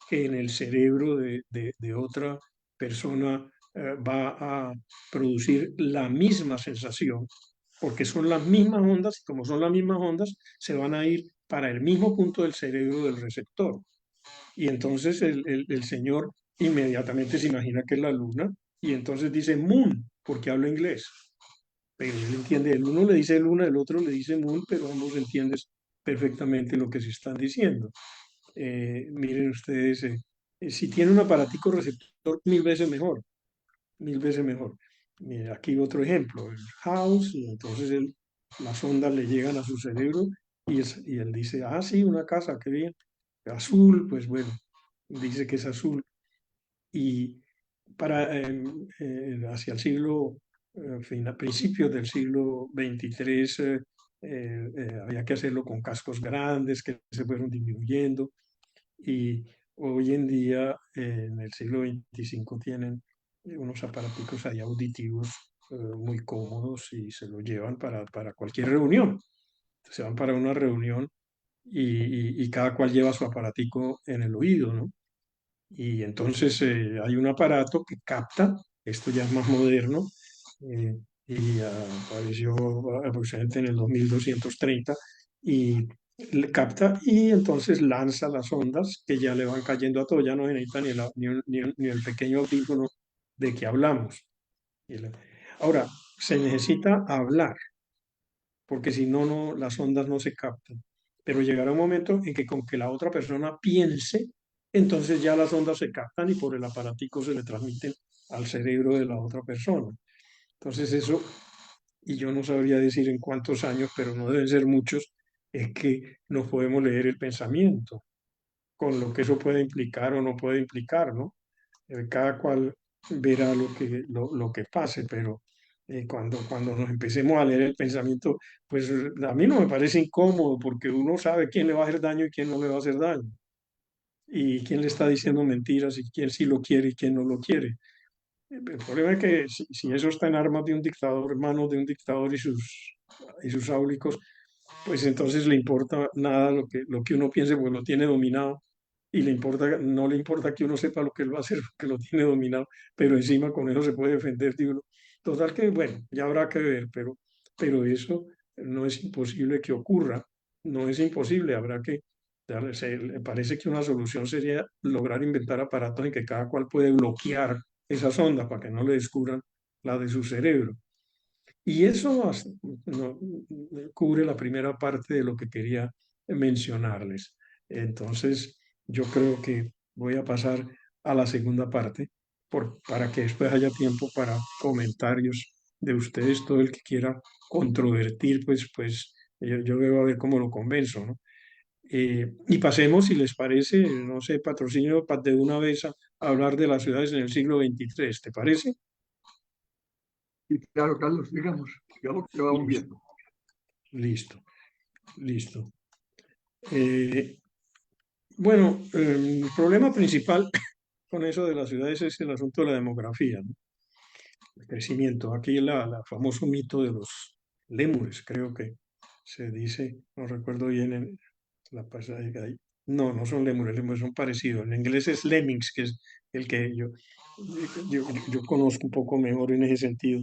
que en el cerebro de otra persona va a producir la misma sensación, porque son las mismas ondas, y como son las mismas ondas, se van a ir para el mismo punto del cerebro del receptor. Y entonces el señor inmediatamente se imagina que es la luna, y entonces dice moon, porque habla inglés. Pero él entiende, el uno le dice luna, el otro le dice moon, pero ambos entienden perfectamente lo que se están diciendo. Miren ustedes, si tiene un aparatico receptor, mil veces mejor. Mira, aquí otro ejemplo, el house, y entonces las ondas le llegan a su cerebro y él dice, ah, sí, una casa, qué bien. Azul, pues bueno, dice que es azul. Y hacia el siglo, a principios del siglo XXIII, había que hacerlo con cascos grandes que se fueron disminuyendo y hoy en día, en el siglo XXV, tienen unos aparaticos ahí auditivos muy cómodos y se los llevan para cualquier reunión. Se van para una reunión y cada cual lleva su aparatico en el oído, ¿no? Y entonces hay un aparato que capta, esto ya es más moderno, eh, y apareció aproximadamente en el 2230, y le capta y entonces lanza las ondas que ya le van cayendo a todo, ya no se necesita ni el pequeño audífono de que hablamos. Ahora, se necesita hablar, porque si no, las ondas no se captan. Pero llegará un momento en que con que la otra persona piense, entonces ya las ondas se captan y por el aparatico se le transmiten al cerebro de la otra persona. Entonces eso, y yo no sabría decir en cuántos años, pero no deben ser muchos, es que nos podemos leer el pensamiento, con lo que eso puede implicar o no puede implicar, ¿no? Cada cual verá lo que pase, pero cuando nos empecemos a leer el pensamiento, pues a mí no me parece incómodo porque uno sabe quién le va a hacer daño y quién no le va a hacer daño, y quién le está diciendo mentiras y quién sí lo quiere y quién no lo quiere. El problema es que si eso está en armas de un dictador, en manos de un dictador y sus áulicos, pues entonces le importa nada lo que uno piense, porque lo tiene dominado y no le importa que uno sepa lo que él va a hacer, porque lo tiene dominado, pero encima con eso se puede defender de uno. Total que, bueno, ya habrá que ver, pero eso no es imposible que ocurra, no es imposible, habrá que me parece que una solución sería lograr inventar aparatos en que cada cual puede bloquear esas ondas para que no le descubran la de su cerebro. Y eso cubre la primera parte de lo que quería mencionarles. Entonces, yo creo que voy a pasar a la segunda parte para que después haya tiempo para comentarios de ustedes, todo el que quiera controvertir, pues yo veo a ver cómo lo convenzo, ¿no? Y pasemos, si les parece, no sé, patrocinio de una vez a hablar de las ciudades en el siglo XXIII, ¿te parece? Y claro, Carlos, digamos que vamos Listo, viendo. listo, listo. Eh, bueno, el problema principal con eso de las ciudades es el asunto de la demografía, ¿no? El crecimiento. Aquí el famoso mito de los lémures, creo que se dice, no recuerdo bien en la pasada. No, no son lémures son parecidos. En inglés es lemmings, que es el que yo conozco un poco mejor en ese sentido.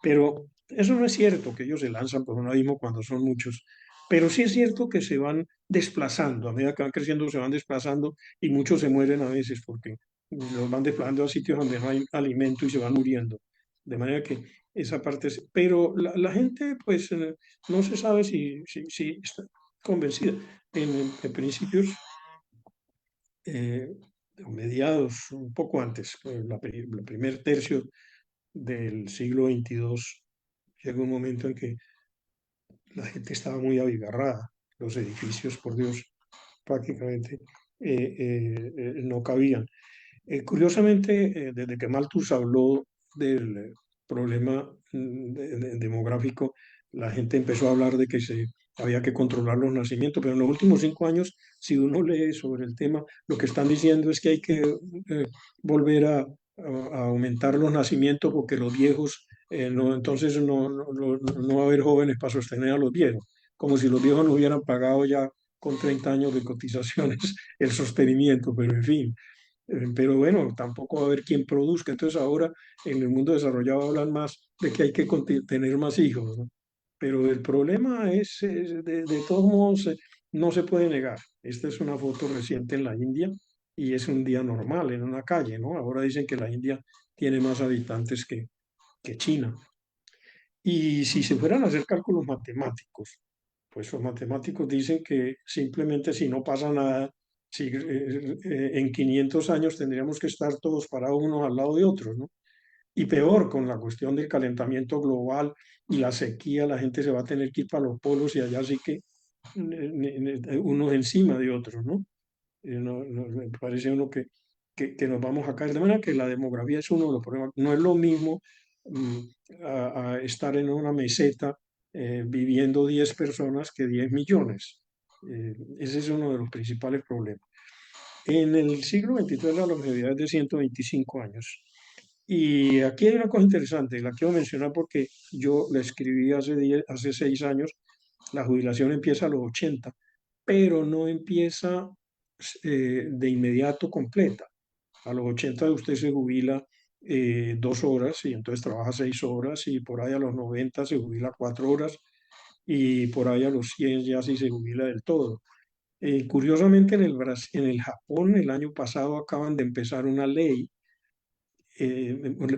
Pero eso no es cierto, que ellos se lanzan por un abismo cuando son muchos. Pero sí es cierto que se van desplazando, a medida que van creciendo se van desplazando y muchos se mueren a veces porque los van desplazando a sitios donde no hay alimento y se van muriendo. De manera que esa parte es... Pero la gente pues no se sabe si está convencida. En principios, eh, mediados, un poco antes, el primer tercio del siglo XXII, llega un momento en que la gente estaba muy abigarrada, los edificios, por Dios, prácticamente no cabían. Curiosamente, desde que Malthus habló del problema demográfico, la gente empezó a hablar de que había que controlar los nacimientos, pero en los últimos 5 años, si uno lee sobre el tema, lo que están diciendo es que hay que volver a aumentar los nacimientos porque los viejos, entonces no va a haber jóvenes para sostener a los viejos, como si los viejos no hubieran pagado ya con 30 años de cotizaciones el sostenimiento, pero en fin. Pero bueno, tampoco va a haber quien produzca. Entonces ahora en el mundo desarrollado hablan más de que hay que tener más hijos, ¿no? Pero el problema de todos modos, no se puede negar. Esta es una foto reciente en la India y es un día normal en una calle, ¿no? Ahora dicen que la India tiene más habitantes que China. Y si se fueran a hacer cálculos matemáticos, pues los matemáticos dicen que simplemente si no pasa nada, en 500 años tendríamos que estar todos parados unos al lado de otros, ¿no? Y peor, con la cuestión del calentamiento global y la sequía, la gente se va a tener que ir para los polos y allá sí que unos encima de otros, ¿no? Me parece uno que nos vamos a caer. De manera que la demografía es uno de los problemas. No es lo mismo mm, a estar en una meseta viviendo 10 personas que 10 millones. Ese es uno de los principales problemas. En el siglo XXIII la longevidad es de 125 años. Y aquí hay una cosa interesante, la quiero mencionar porque yo la escribí hace 6 años. La jubilación empieza a los 80, pero no empieza de inmediato completa. A los 80 usted se jubila 2 horas y entonces trabaja 6 horas y por ahí a los 90 se jubila 4 horas y por ahí a los 100 ya sí se jubila del todo. Curiosamente en el Japón el año pasado acaban de empezar una ley,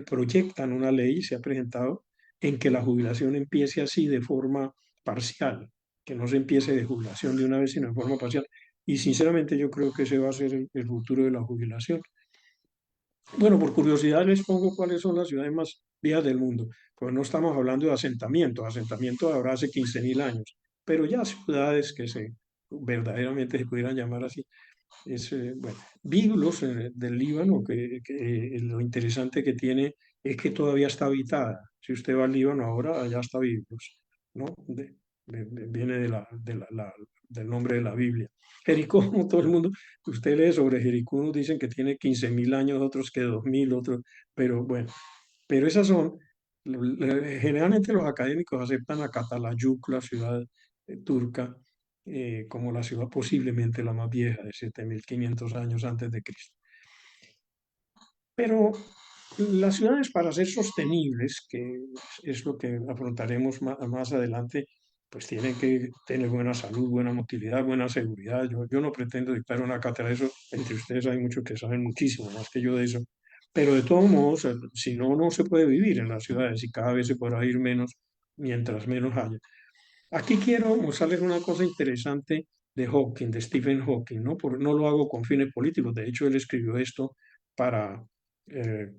proyectan una ley, se ha presentado, en que la jubilación empiece así de forma parcial, que no se empiece de jubilación de una vez, sino de forma parcial. Y sinceramente yo creo que ese va a ser el futuro de la jubilación. Bueno, por curiosidad les pongo cuáles son las ciudades más viejas del mundo. Pues no estamos hablando de asentamientos habrá hace 15.000 años, pero ya ciudades que verdaderamente se pudieran llamar así. Bueno, Biblos del Líbano, que lo interesante que tiene es que todavía está habitada. Si usted va al Líbano ahora, allá está Biblos, ¿no? Viene de del nombre de la Biblia. Jericó, como todo el mundo, usted lee sobre Jericó, unos dicen que tiene 15.000 años, otros que 2.000, otros, pero bueno, pero esas son, generalmente los académicos aceptan a Catalayuk, la ciudad turca, como la ciudad posiblemente la más vieja, de 7.500 años antes de Cristo. Pero las ciudades, para ser sostenibles, que es lo que afrontaremos más adelante, pues tienen que tener buena salud, buena motilidad, buena seguridad. Yo no pretendo dictar una cátedra de eso, entre ustedes hay muchos que saben muchísimo más que yo de eso, pero de todos modos, si no, no se puede vivir en las ciudades y cada vez se podrá ir menos mientras menos haya. Aquí quiero mostrarles una cosa interesante de Hawking, de Stephen Hawking, ¿no? No lo hago con fines políticos, de hecho él escribió esto para,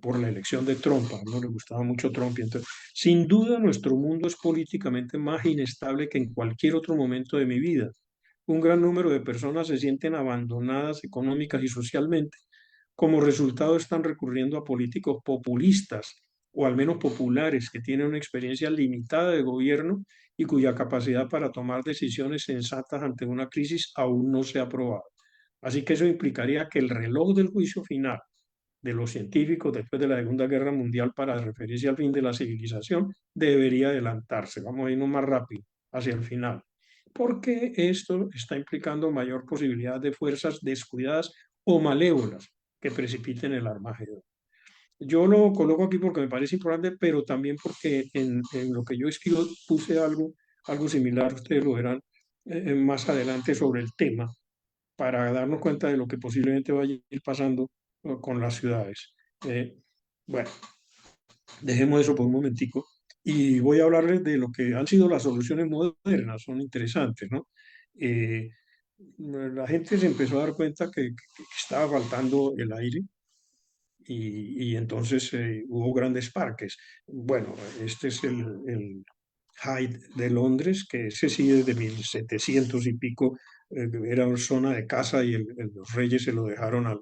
por la elección de Trump, a él no le gustaba mucho Trump, y entonces, sin duda nuestro mundo es políticamente más inestable que en cualquier otro momento de mi vida. Un gran número de personas se sienten abandonadas económicas y socialmente. Como resultado están recurriendo a políticos populistas o al menos populares que tienen una experiencia limitada de gobierno y cuya capacidad para tomar decisiones sensatas ante una crisis aún no se ha probado. Así que eso implicaría que el reloj del juicio final de los científicos después de la Segunda Guerra Mundial para referirse al fin de la civilización debería adelantarse. Vamos a irnos más rápido hacia el final, porque esto está implicando mayor posibilidad de fuerzas descuidadas o malévolas que precipiten el Armagedón. Yo lo coloco aquí porque me parece importante, pero también porque en lo que yo escribo puse algo similar, ustedes lo verán más adelante sobre el tema, para darnos cuenta de lo que posiblemente vaya a ir pasando con las ciudades. Eh, bueno, dejemos eso por un momentico y voy a hablarles de lo que han sido las soluciones modernas, son interesantes, ¿no? Eh, la gente se empezó a dar cuenta que estaba faltando el aire y entonces hubo grandes parques. Bueno, este es el Hyde de Londres, que ese sí desde 1700 y pico era una zona de caza y los reyes se lo dejaron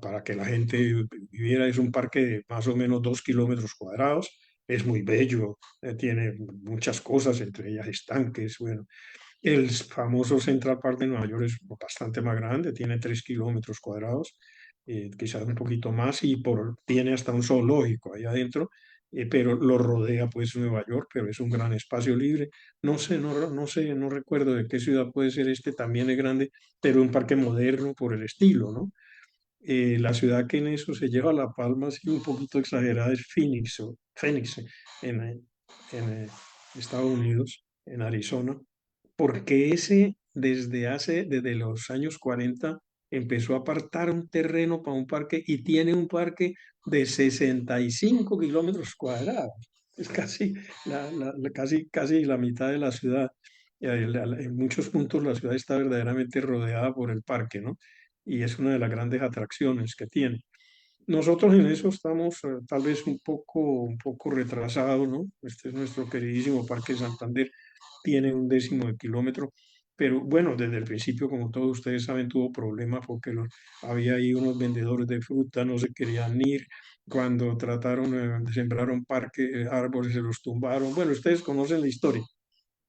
para que la gente viviera. Es un parque de más o menos 2 kilómetros cuadrados. Es muy bello, tiene muchas cosas, entre ellas estanques. Bueno, el famoso Central Park de Nueva York es bastante más grande, tiene 3 kilómetros cuadrados, quizás un poquito más, y tiene hasta un zoológico ahí adentro, pero lo rodea pues Nueva York, pero es un gran espacio libre. No sé, no sé, no recuerdo de qué ciudad puede ser este, también es grande, pero un parque moderno por el estilo, ¿no? La ciudad que en eso se lleva la palma, así un poquito exagerada, es Phoenix, Phoenix en Estados Unidos, en Arizona, porque ese desde los años 40 empezó a apartar un terreno para un parque y tiene un parque de 65 kilómetros cuadrados. Es casi casi la mitad de la ciudad. En muchos puntos la ciudad está verdaderamente rodeada por el parque, ¿no? Y es una de las grandes atracciones que tiene. Nosotros en eso estamos tal vez un poco retrasados, ¿no? Este es nuestro queridísimo Parque Santander, tiene un décimo de kilómetro, pero bueno, desde el principio, como todos ustedes saben, tuvo problemas porque había ahí unos vendedores de fruta, no se querían ir, cuando trataron de sembrar un parque, árboles se los tumbaron, bueno, ustedes conocen la historia,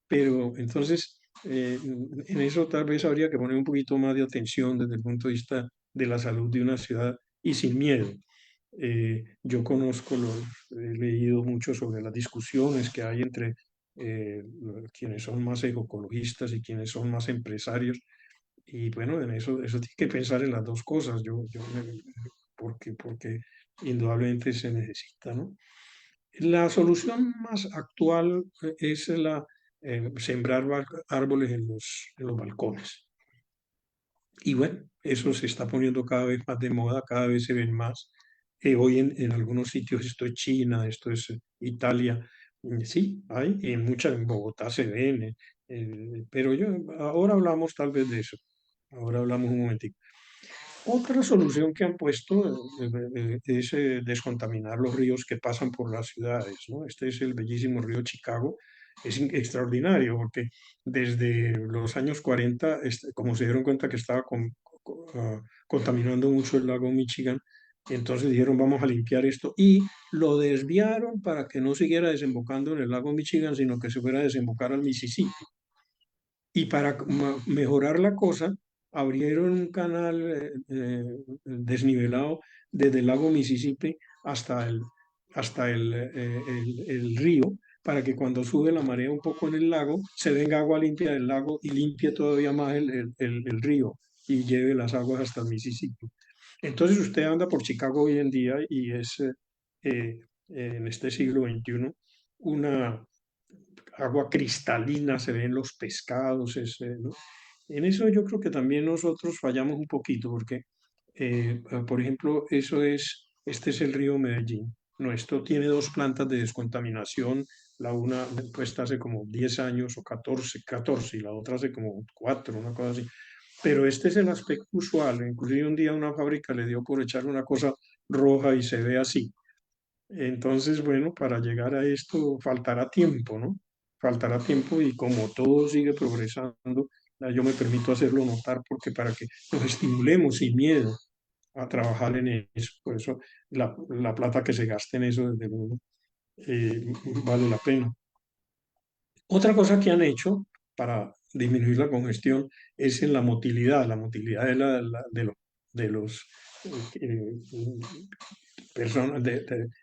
pero entonces en eso tal vez habría que poner un poquito más de atención desde el punto de vista de la salud de una ciudad y sin miedo. Yo he leído mucho sobre las discusiones que hay entre quienes son más ecologistas y quienes son más empresarios. Y bueno, eso tiene que pensar en las dos cosas, porque indudablemente se necesita, ¿no? La solución más actual es sembrar árboles en los balcones. Y bueno, eso se está poniendo cada vez más de moda, cada vez se ven más. Hoy en algunos sitios, esto es China, esto es Italia, sí, hay, en Bogotá se ven, pero ahora hablamos tal vez de eso, ahora hablamos un momentito. Otra solución que han puesto es descontaminar los ríos que pasan por las ciudades, ¿no? Este es el bellísimo río Chicago. Es extraordinario porque desde los años 40, como se dieron cuenta que estaba contaminando mucho el lago Michigan, entonces dijeron vamos a limpiar esto y lo desviaron para que no siguiera desembocando en el lago Michigan, sino que se fuera a desembocar al Mississippi. Y para mejorar la cosa, abrieron un canal desnivelado desde el lago Mississippi hasta el río, para que cuando sube la marea un poco en el lago, se venga agua limpia del lago y limpie todavía más el río y lleve las aguas hasta el Mississippi. Entonces usted anda por Chicago hoy en día y es en este siglo XXI una agua cristalina, se ven los pescados, ¿no? En eso yo creo que también nosotros fallamos un poquito porque, por ejemplo, este es el río Medellín. Nuestro tiene dos plantas de descontaminación, la una puesta hace como 10 años o 14 y la otra hace como 4, una cosa así. Pero este es el aspecto usual. Inclusive un día una fábrica le dio por echar una cosa roja y se ve así. Entonces, bueno, para llegar a esto faltará tiempo, ¿no? Faltará tiempo y como todo sigue progresando, yo me permito hacerlo notar porque para que nos estimulemos sin miedo a trabajar en eso, por eso la plata que se gasta en eso, desde luego, eh, vale la pena. Otra cosa que han hecho para disminuir la congestión es en la motilidad de los eh, personas,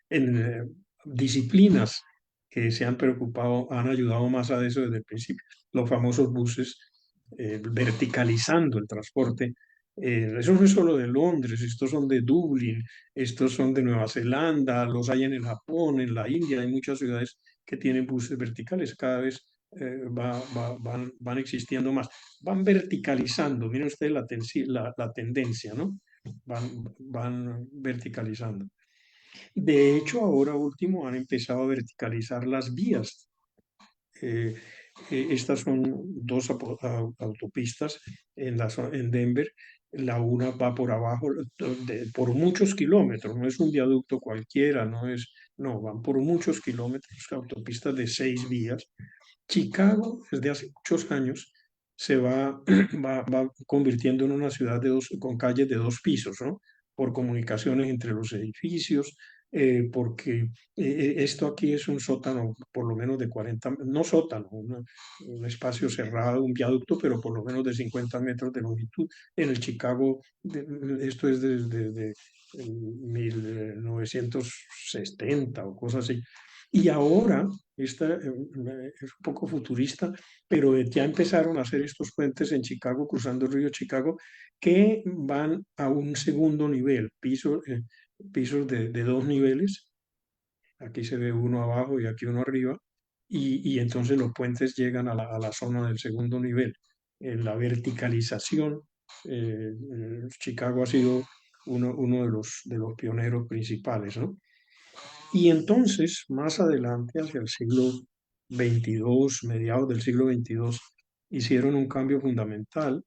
en disciplinas que se han preocupado, han ayudado más a eso desde el principio. Los famosos buses verticalizando el transporte. Eso no es solo de Londres, estos son de Dublín, estos son de Nueva Zelanda, los hay en el Japón, en la India, hay muchas ciudades que tienen buses verticales, cada vez van existiendo más, van verticalizando, miren ustedes la tendencia, ¿no? Van verticalizando. De hecho, ahora último han empezado a verticalizar las vías. Eh, Estas son dos autopistas en Denver. La una va por abajo por muchos kilómetros, no es un viaducto cualquiera, no, van por muchos kilómetros, autopistas de 6 vías. Chicago, desde hace muchos años, se va convirtiendo en una ciudad con calles de 2 pisos, ¿no? Por comunicaciones entre los edificios, porque esto aquí es un sótano por lo menos de 40, no sótano, un espacio cerrado, un viaducto, pero por lo menos de 50 metros de longitud. En el Chicago, esto es desde 1970 o cosas así. Y ahora, esta es un poco futurista, pero ya empezaron a hacer estos puentes en Chicago, cruzando el río Chicago, que van a un segundo nivel, pisos de 2 niveles. Aquí se ve uno abajo y aquí uno arriba. Y entonces los puentes llegan a la zona del segundo nivel. En la verticalización, Chicago ha sido uno de los pioneros principales, ¿no? Y entonces, más adelante, hacia el siglo XXII, mediados del siglo XXII, hicieron un cambio fundamental,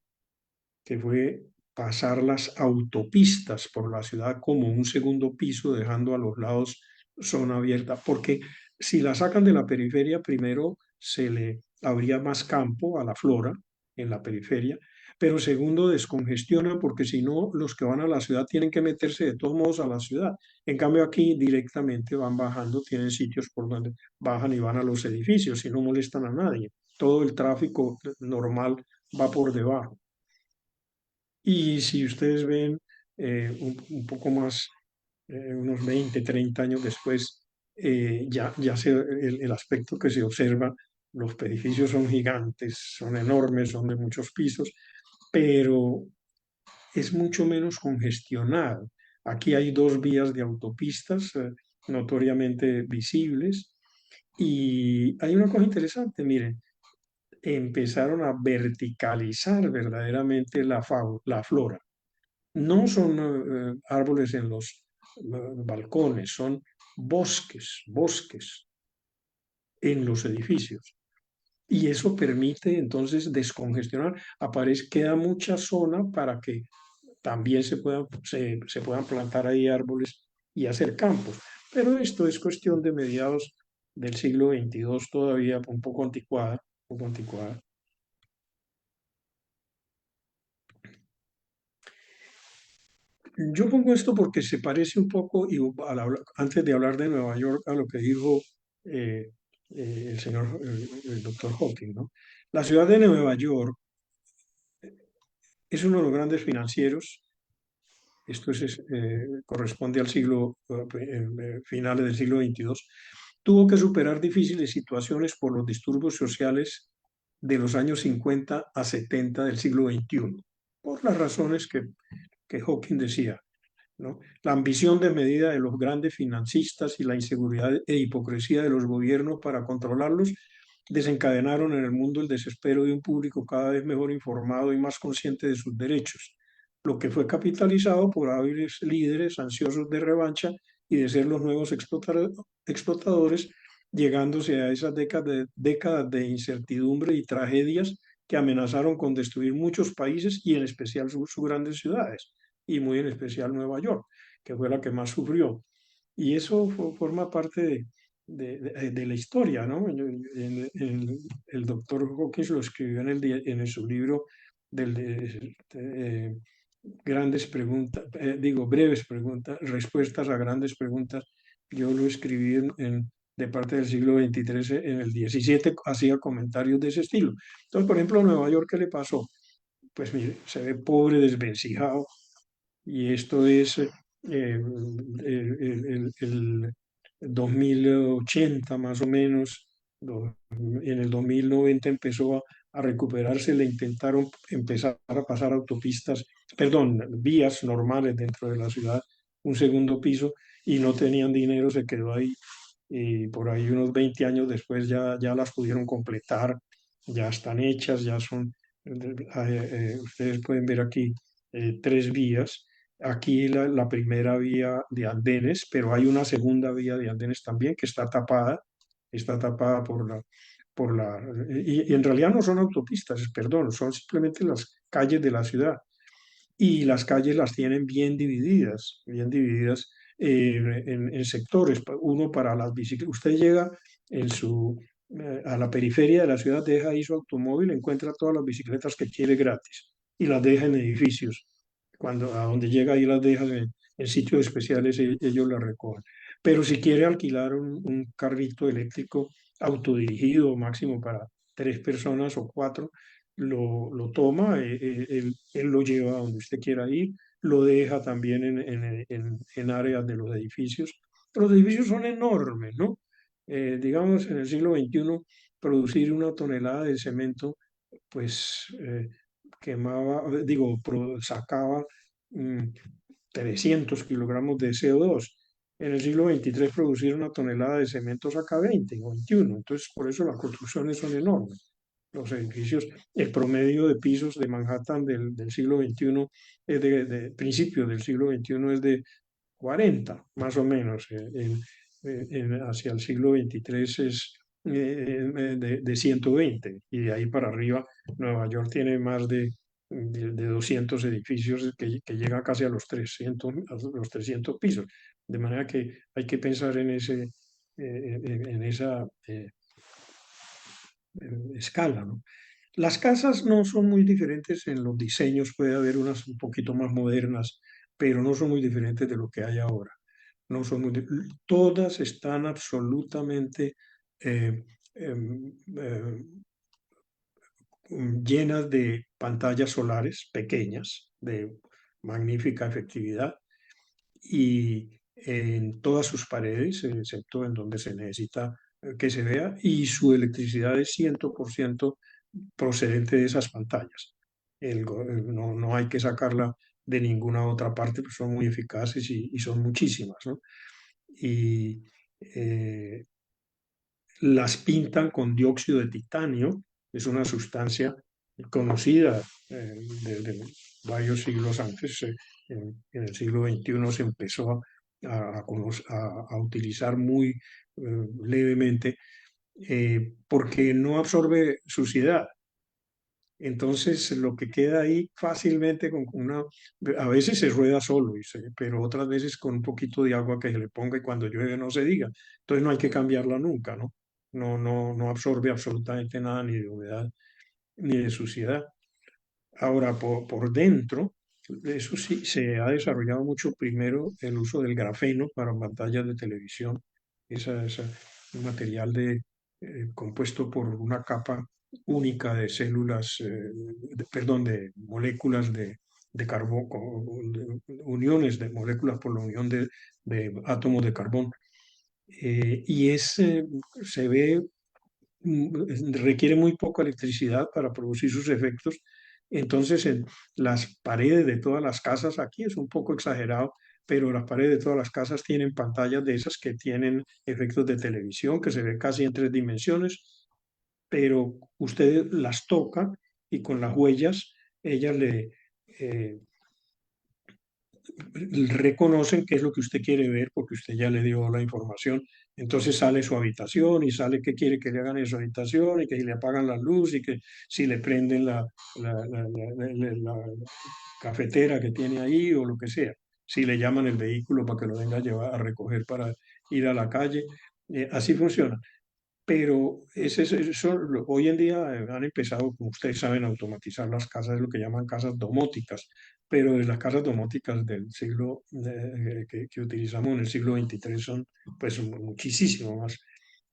que fue pasar las autopistas por la ciudad como un segundo piso, dejando a los lados zona abierta, porque si la sacan de la periferia, primero se le abría más campo a la flora en la periferia, pero segundo descongestiona porque si no, los que van a la ciudad tienen que meterse de todos modos a la ciudad. En cambio aquí directamente van bajando, tienen sitios por donde bajan y van a los edificios y no molestan a nadie. Todo el tráfico normal va por debajo. Y si ustedes ven un poco más, unos 20, 30 años después, el aspecto que se observa, los edificios son gigantes, son enormes, son de muchos pisos, pero es mucho menos congestionado. Aquí hay 2 vías de autopistas notoriamente visibles y hay una cosa interesante, miren, empezaron a verticalizar verdaderamente la flora. No son árboles en los balcones, son bosques en los edificios. Y eso permite entonces descongestionar. Queda mucha zona para que también se puedan plantar ahí árboles y hacer campos. Pero esto es cuestión de mediados del siglo XXII, todavía un poco anticuada, un poco anticuada. Yo pongo esto porque se parece un poco, y antes de hablar de Nueva York, a lo que dijo el doctor Hawking, ¿no? La ciudad de Nueva York es uno de los grandes financieros. Esto corresponde al finales del siglo XXII. Tuvo que superar difíciles situaciones por los disturbios sociales de los años 50 a 70 del siglo XXI, por las razones que Hawking decía, ¿no? La ambición desmedida de los grandes financistas y la inseguridad e hipocresía de los gobiernos para controlarlos desencadenaron en el mundo el desespero de un público cada vez mejor informado y más consciente de sus derechos, lo que fue capitalizado por hábiles líderes ansiosos de revancha y de ser los nuevos explotadores, llegándose a esas décadas de incertidumbre y tragedias que amenazaron con destruir muchos países y en especial sus grandes ciudades, y muy en especial Nueva York, que fue la que más sufrió. Y eso forma parte de la historia, ¿no? El doctor Hawkins lo escribió en su libro de grandes preguntas, breves preguntas, respuestas a grandes preguntas. Yo lo escribí de parte del siglo XXIII, en el XVII hacía comentarios de ese estilo. Entonces, por ejemplo, Nueva York, ¿qué le pasó? Pues mire, se ve pobre, desvencijado, y esto es el 2080 más o menos. En el 2090 empezó a recuperarse, le intentaron empezar a pasar autopistas, perdón, vías normales dentro de la ciudad, un segundo piso, y no tenían dinero, se quedó ahí. Y por ahí unos 20 años después ya las pudieron completar, ya están hechas, ya son, ustedes pueden ver aquí tres vías. Aquí la primera vía de andenes, pero hay una segunda vía de andenes también que está tapada y en realidad no son autopistas, perdón, son simplemente las calles de la ciudad. Y las calles las tienen bien divididas en sectores. Uno para las bicicletas. Usted llega a la periferia de la ciudad, deja ahí su automóvil, encuentra todas las bicicletas que quiere gratis y las deja en edificios. A donde llega ahí las deja en sitios especiales, ellos las recogen. Pero si quiere alquilar un carrito eléctrico autodirigido, máximo para tres personas o cuatro, lo toma, él lo lleva a donde usted quiera ir, lo deja también en áreas de los edificios. Los edificios son enormes, ¿no? Digamos, en el siglo XXI, producir una tonelada de cemento, pues sacaba mm, 300 kilogramos de CO2. En el siglo XXIII, producir una tonelada de cemento saca 20 o 21. Entonces, por eso las construcciones son enormes. Los edificios, el promedio de pisos de Manhattan del siglo XXI, de principio del siglo XXI, es de 40, más o menos. Hacia el siglo XXIII es de 120, y de ahí para arriba Nueva York tiene más de 200 edificios que llegan casi a los 300 pisos. De manera que hay que pensar en esa escala, ¿no? Las casas no son muy diferentes en los diseños, puede haber unas un poquito más modernas, pero no son muy diferentes de lo que hay ahora. No son todas están absolutamente eh, em, eh, llenas de pantallas solares pequeñas, de magnífica efectividad, y en todas sus paredes, excepto en donde se necesita que se vea, y su electricidad es 100% procedente de esas pantallas. No hay que sacarla de ninguna otra parte, pues son muy eficaces y son muchísimas, ¿no? Y eh, las pintan con dióxido de titanio, es una sustancia conocida desde varios siglos antes. En el siglo XXI se empezó a utilizar muy levemente, porque no absorbe suciedad. Entonces, lo que queda ahí fácilmente a veces se rueda solo, pero otras veces con un poquito de agua que se le ponga, y cuando llueve no se diga. Entonces no hay que cambiarla nunca, ¿no? No absorbe absolutamente nada, ni de humedad ni de suciedad. Ahora, por dentro, eso sí, se ha desarrollado mucho primero el uso del grafeno para pantallas de televisión. Un material compuesto por una capa única de células, perdón, de moléculas de carbón, uniones de moléculas por la unión de átomos de carbón. Y se ve, requiere muy poca electricidad para producir sus efectos. Entonces, en las paredes de todas las casas, aquí es un poco exagerado, pero las paredes de todas las casas tienen pantallas de esas que tienen efectos de televisión, que se ve casi en 3 dimensiones, pero usted las toca y con las huellas ellas eh, reconocen qué es lo que usted quiere ver porque usted ya le dio la información. Entonces sale su habitación y sale qué quiere que le hagan en su habitación y que si le apagan la luz y que si le prenden la cafetera que tiene ahí o lo que sea. Si le llaman el vehículo para que lo venga a llevar a recoger para ir a la calle. Así funciona. Pero hoy en día han empezado, como ustedes saben, a automatizar las casas, lo que llaman casas domóticas, pero de las casas domóticas del siglo que utilizamos en el siglo XXIII son pues muchísimo más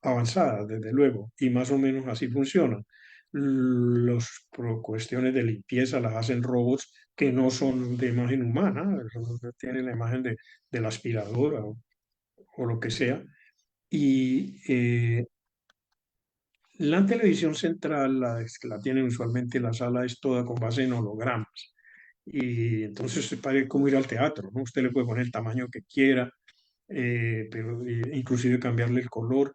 avanzadas, desde luego, y más o menos así funcionan. Por cuestiones de limpieza las hacen robots que no son de imagen humana, tienen la imagen de la aspiradora o lo que sea. Y la televisión central, que la tienen usualmente en la sala, es toda con base en hologramas. Y entonces parece como ir al teatro, ¿no? Usted le puede poner el tamaño que quiera, pero inclusive cambiarle el color.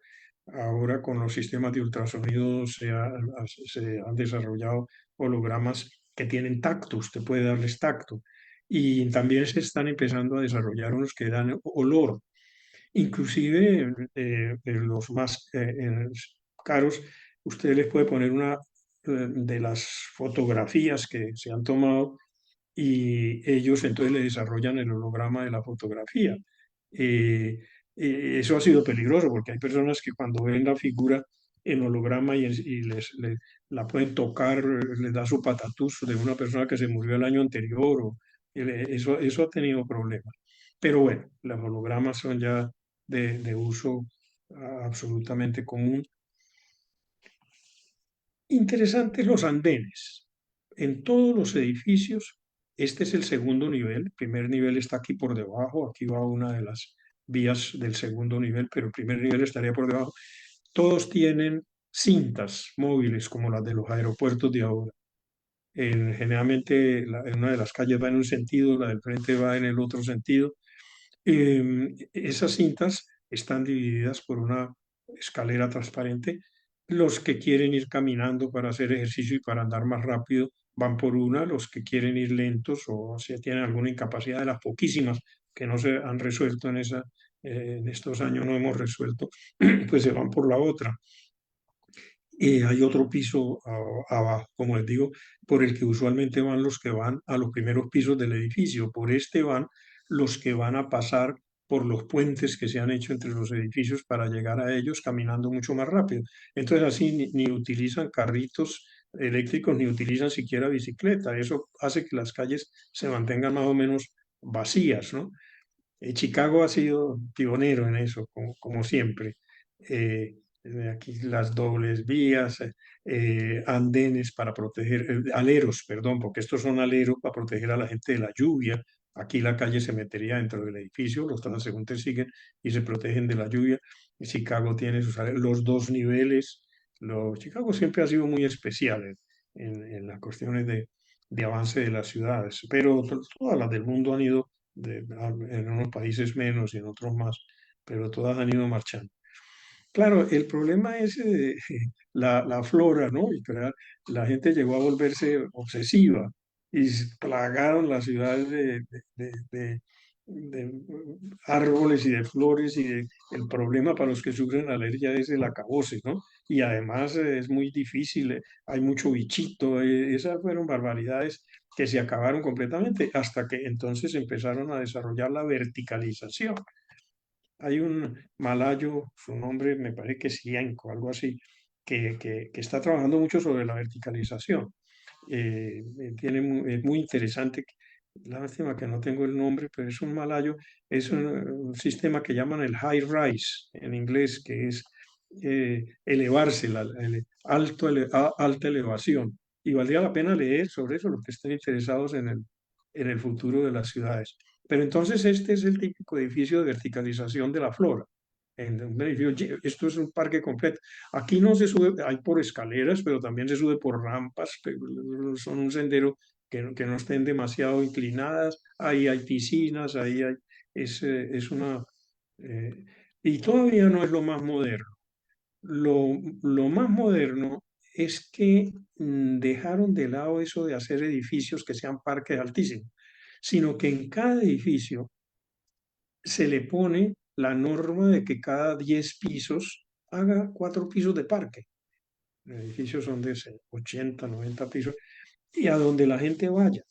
Ahora con los sistemas de ultrasonido se han desarrollado hologramas que tienen tacto, usted puede darles tacto. Y también se están empezando a desarrollar unos que dan olor. Inclusive los más caros, usted les puede poner una de las fotografías que se han tomado y ellos entonces le desarrollan el holograma de la fotografía. Eh, Eso ha sido peligroso porque hay personas que cuando ven la figura en holograma la pueden tocar, les da su patatús de una persona que se murió el año anterior. Eso ha tenido problemas. Pero bueno, los hologramas son ya de uso absolutamente común. Interesantes los andenes. En todos los edificios, este es el segundo nivel. El primer nivel está aquí por debajo. Aquí va una de las vías del segundo nivel, pero el primer nivel estaría por debajo. Todos tienen cintas móviles como las de los aeropuertos de ahora. Generalmente una de las calles va en un sentido, la del frente va en el otro sentido. Esas cintas están divididas por una escalera transparente. Los que quieren ir caminando para hacer ejercicio y para andar más rápido van por una. Los que quieren ir lentos o si tienen alguna incapacidad de las poquísimas que no se han resuelto en estos años, no hemos resuelto, pues se van por la otra. Hay otro piso abajo, como les digo, por el que usualmente van los que van a los primeros pisos del edificio. Por este van los que van a pasar por los puentes que se han hecho entre los edificios para llegar a ellos caminando mucho más rápido. Entonces así ni utilizan carritos eléctricos ni utilizan siquiera bicicleta. Eso hace que las calles se mantengan más o menos vacías, ¿no? Chicago ha sido pionero en eso, como siempre. Aquí las dobles vías, andenes para proteger, aleros, perdón, porque estos son aleros para proteger a la gente de la lluvia. Aquí la calle se metería dentro del edificio, los transeúntes siguen y se protegen de la lluvia. Chicago tiene los dos niveles. Chicago siempre ha sido muy especial en las cuestiones de avance de las ciudades, pero todas las del mundo han ido en unos países menos y en otros más, pero todas han ido marchando. Claro, el problema es la flora, ¿no? La gente llegó a volverse obsesiva y plagaron las ciudades de árboles y de flores el problema para los que sufren alergia es el acabose, ¿no? Y además es muy difícil, hay mucho bichito, esas fueron barbaridades que se acabaron completamente hasta que entonces empezaron a desarrollar la verticalización. Hay un malayo, su nombre me parece que es Yanko, algo así, que está trabajando mucho sobre la verticalización. Es muy interesante. Lástima que no tengo el nombre, pero es un malayo, es un sistema que llaman el high rise en inglés, que es elevarse, alta elevación. Y valdría la pena leer sobre eso, los que estén interesados en el futuro de las ciudades. Pero entonces este es el típico edificio de verticalización de la flora. En un edificio, esto es un parque completo. Aquí no se sube, hay por escaleras, pero también se sube por rampas, pero son un sendero que no estén demasiado inclinadas. Ahí hay piscinas, es una... eh, y todavía no es lo más moderno. Lo más moderno es que dejaron de lado eso de hacer edificios que sean parques altísimos, sino que en cada edificio se le pone la norma de que cada 10 pisos haga 4 pisos de parque. Los edificios son de 80, 90 pisos, y a donde la gente vaya.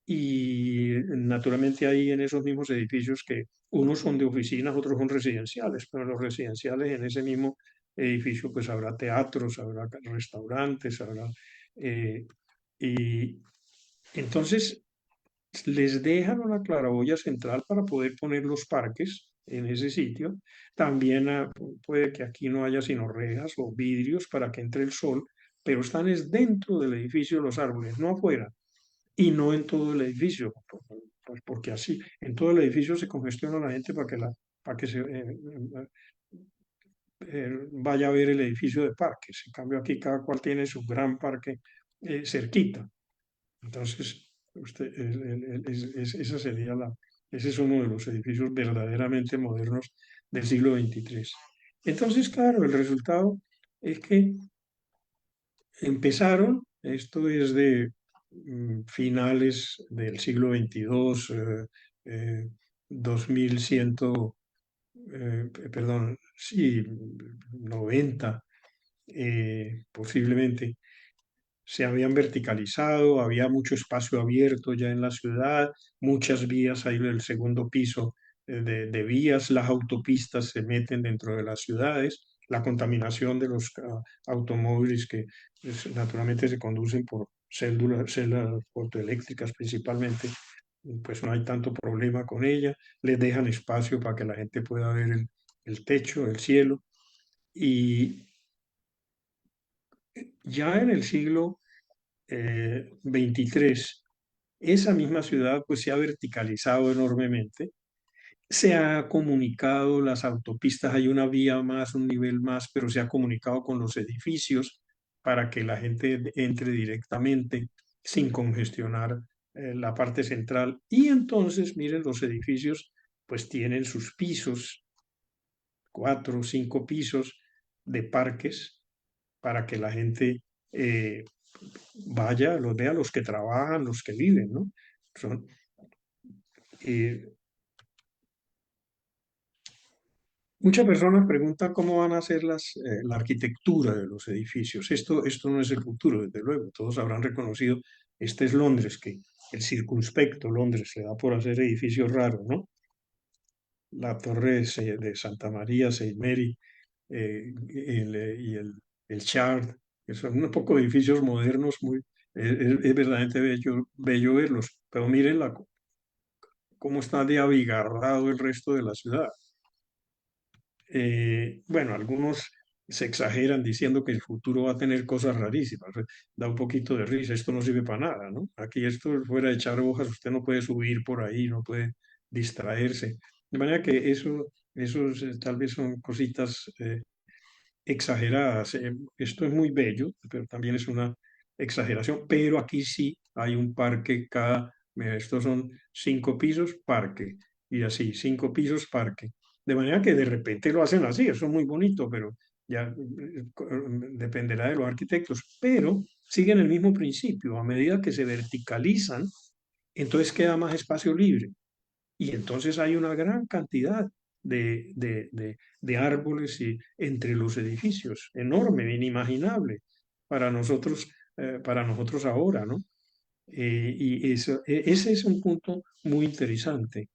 Y naturalmente hay en esos mismos edificios que unos son de oficinas, otros son residenciales, pero los residenciales en ese mismo edificio pues habrá teatros, habrá restaurantes, habrá... eh, y entonces les dejan una claraboya central para poder poner los parques en ese sitio. También puede que aquí no haya sino rejas o vidrios para que entre el sol, pero están es dentro del edificio los árboles, no afuera y no en todo el edificio, pues porque así en todo el edificio se congestiona la gente para que se vaya a ver el edificio de parques. En cambio aquí cada cual tiene su gran parque cerquita. Entonces, esa sería ese es uno de los edificios verdaderamente modernos del siglo XXIII. Entonces, claro, el resultado es que empezaron, esto es de finales del siglo XXII, 2100, perdón, sí, 90, posiblemente. Se habían verticalizado, había mucho espacio abierto ya en la ciudad, muchas vías, ahí el segundo piso de vías, las autopistas se meten dentro de las ciudades, la contaminación de los automóviles que pues, naturalmente se conducen por células fotoeléctricas principalmente, pues no hay tanto problema con ella, les dejan espacio para que la gente pueda ver el techo, el cielo, y ya en el siglo 23, esa misma ciudad pues se ha verticalizado enormemente, se ha comunicado las autopistas, hay una vía más, un nivel más, pero se ha comunicado con los edificios para que la gente entre directamente sin congestionar la parte central. Y entonces, miren, los edificios pues tienen sus pisos, 4 o 5 pisos de parques para que la gente vaya, los vea, los que trabajan, los que viven, ¿no? Son, eh, muchas personas preguntan cómo van a ser la arquitectura de los edificios. Esto no es el futuro, desde luego. Todos habrán reconocido, este es Londres, que el circunspecto Londres le da por hacer edificios raros, ¿no? La torre de Santa María, Saint Mary, y el Shard, que son un poco edificios modernos, es verdaderamente bello verlos. Pero miren cómo está de abigarrado el resto de la ciudad. Bueno, algunos se exageran diciendo que el futuro va a tener cosas rarísimas. Da un poquito de risa, esto no sirve para nada, ¿no? Aquí esto fuera de echar hojas, usted no puede subir por ahí, no puede distraerse. De manera que esos tal vez son cositas exageradas. Esto es muy bello, pero también es una exageración. Pero aquí sí hay un parque mira, estos son 5 pisos, parque, y así, 5 pisos, parque. De manera que de repente lo hacen así, eso es muy bonito, pero ya dependerá de los arquitectos. Pero siguen el mismo principio, a medida que se verticalizan, entonces queda más espacio libre. Y entonces hay una gran cantidad de árboles entre los edificios, enorme, inimaginable para nosotros ahora, ¿no? Ese es un punto muy interesante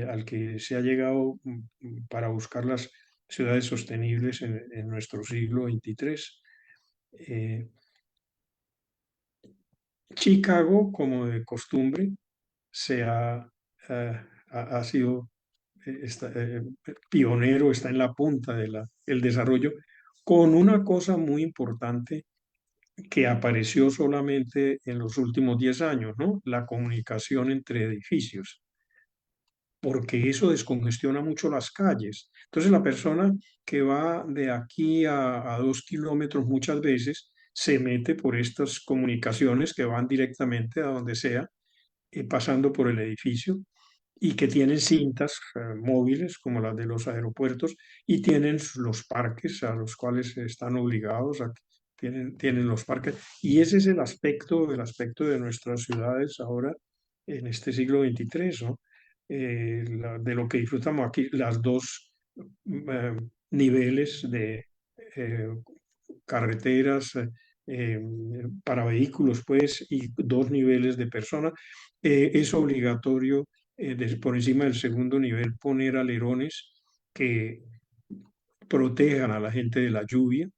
al que se ha llegado para buscar las ciudades sostenibles en nuestro siglo XXIII. Eh, Chicago, como de costumbre, ha sido pionero, está en la punta del desarrollo con una cosa muy importante que apareció solamente en los últimos 10 años, ¿no? La comunicación entre edificios, porque eso descongestiona mucho las calles. Entonces la persona que va de aquí a 2 kilómetros muchas veces se mete por estas comunicaciones que van directamente a donde sea, pasando por el edificio y que tienen cintas móviles como las de los aeropuertos y tienen los parques a los cuales están obligados tienen los parques. Y ese es el aspecto de nuestras ciudades ahora en este siglo XXIII, ¿no? De lo que disfrutamos aquí, las dos niveles de eh, carreteras eh, para vehículos, pues, y 2 niveles de personas. Es obligatorio por encima del segundo nivel poner alerones que protejan a la gente de la lluvia,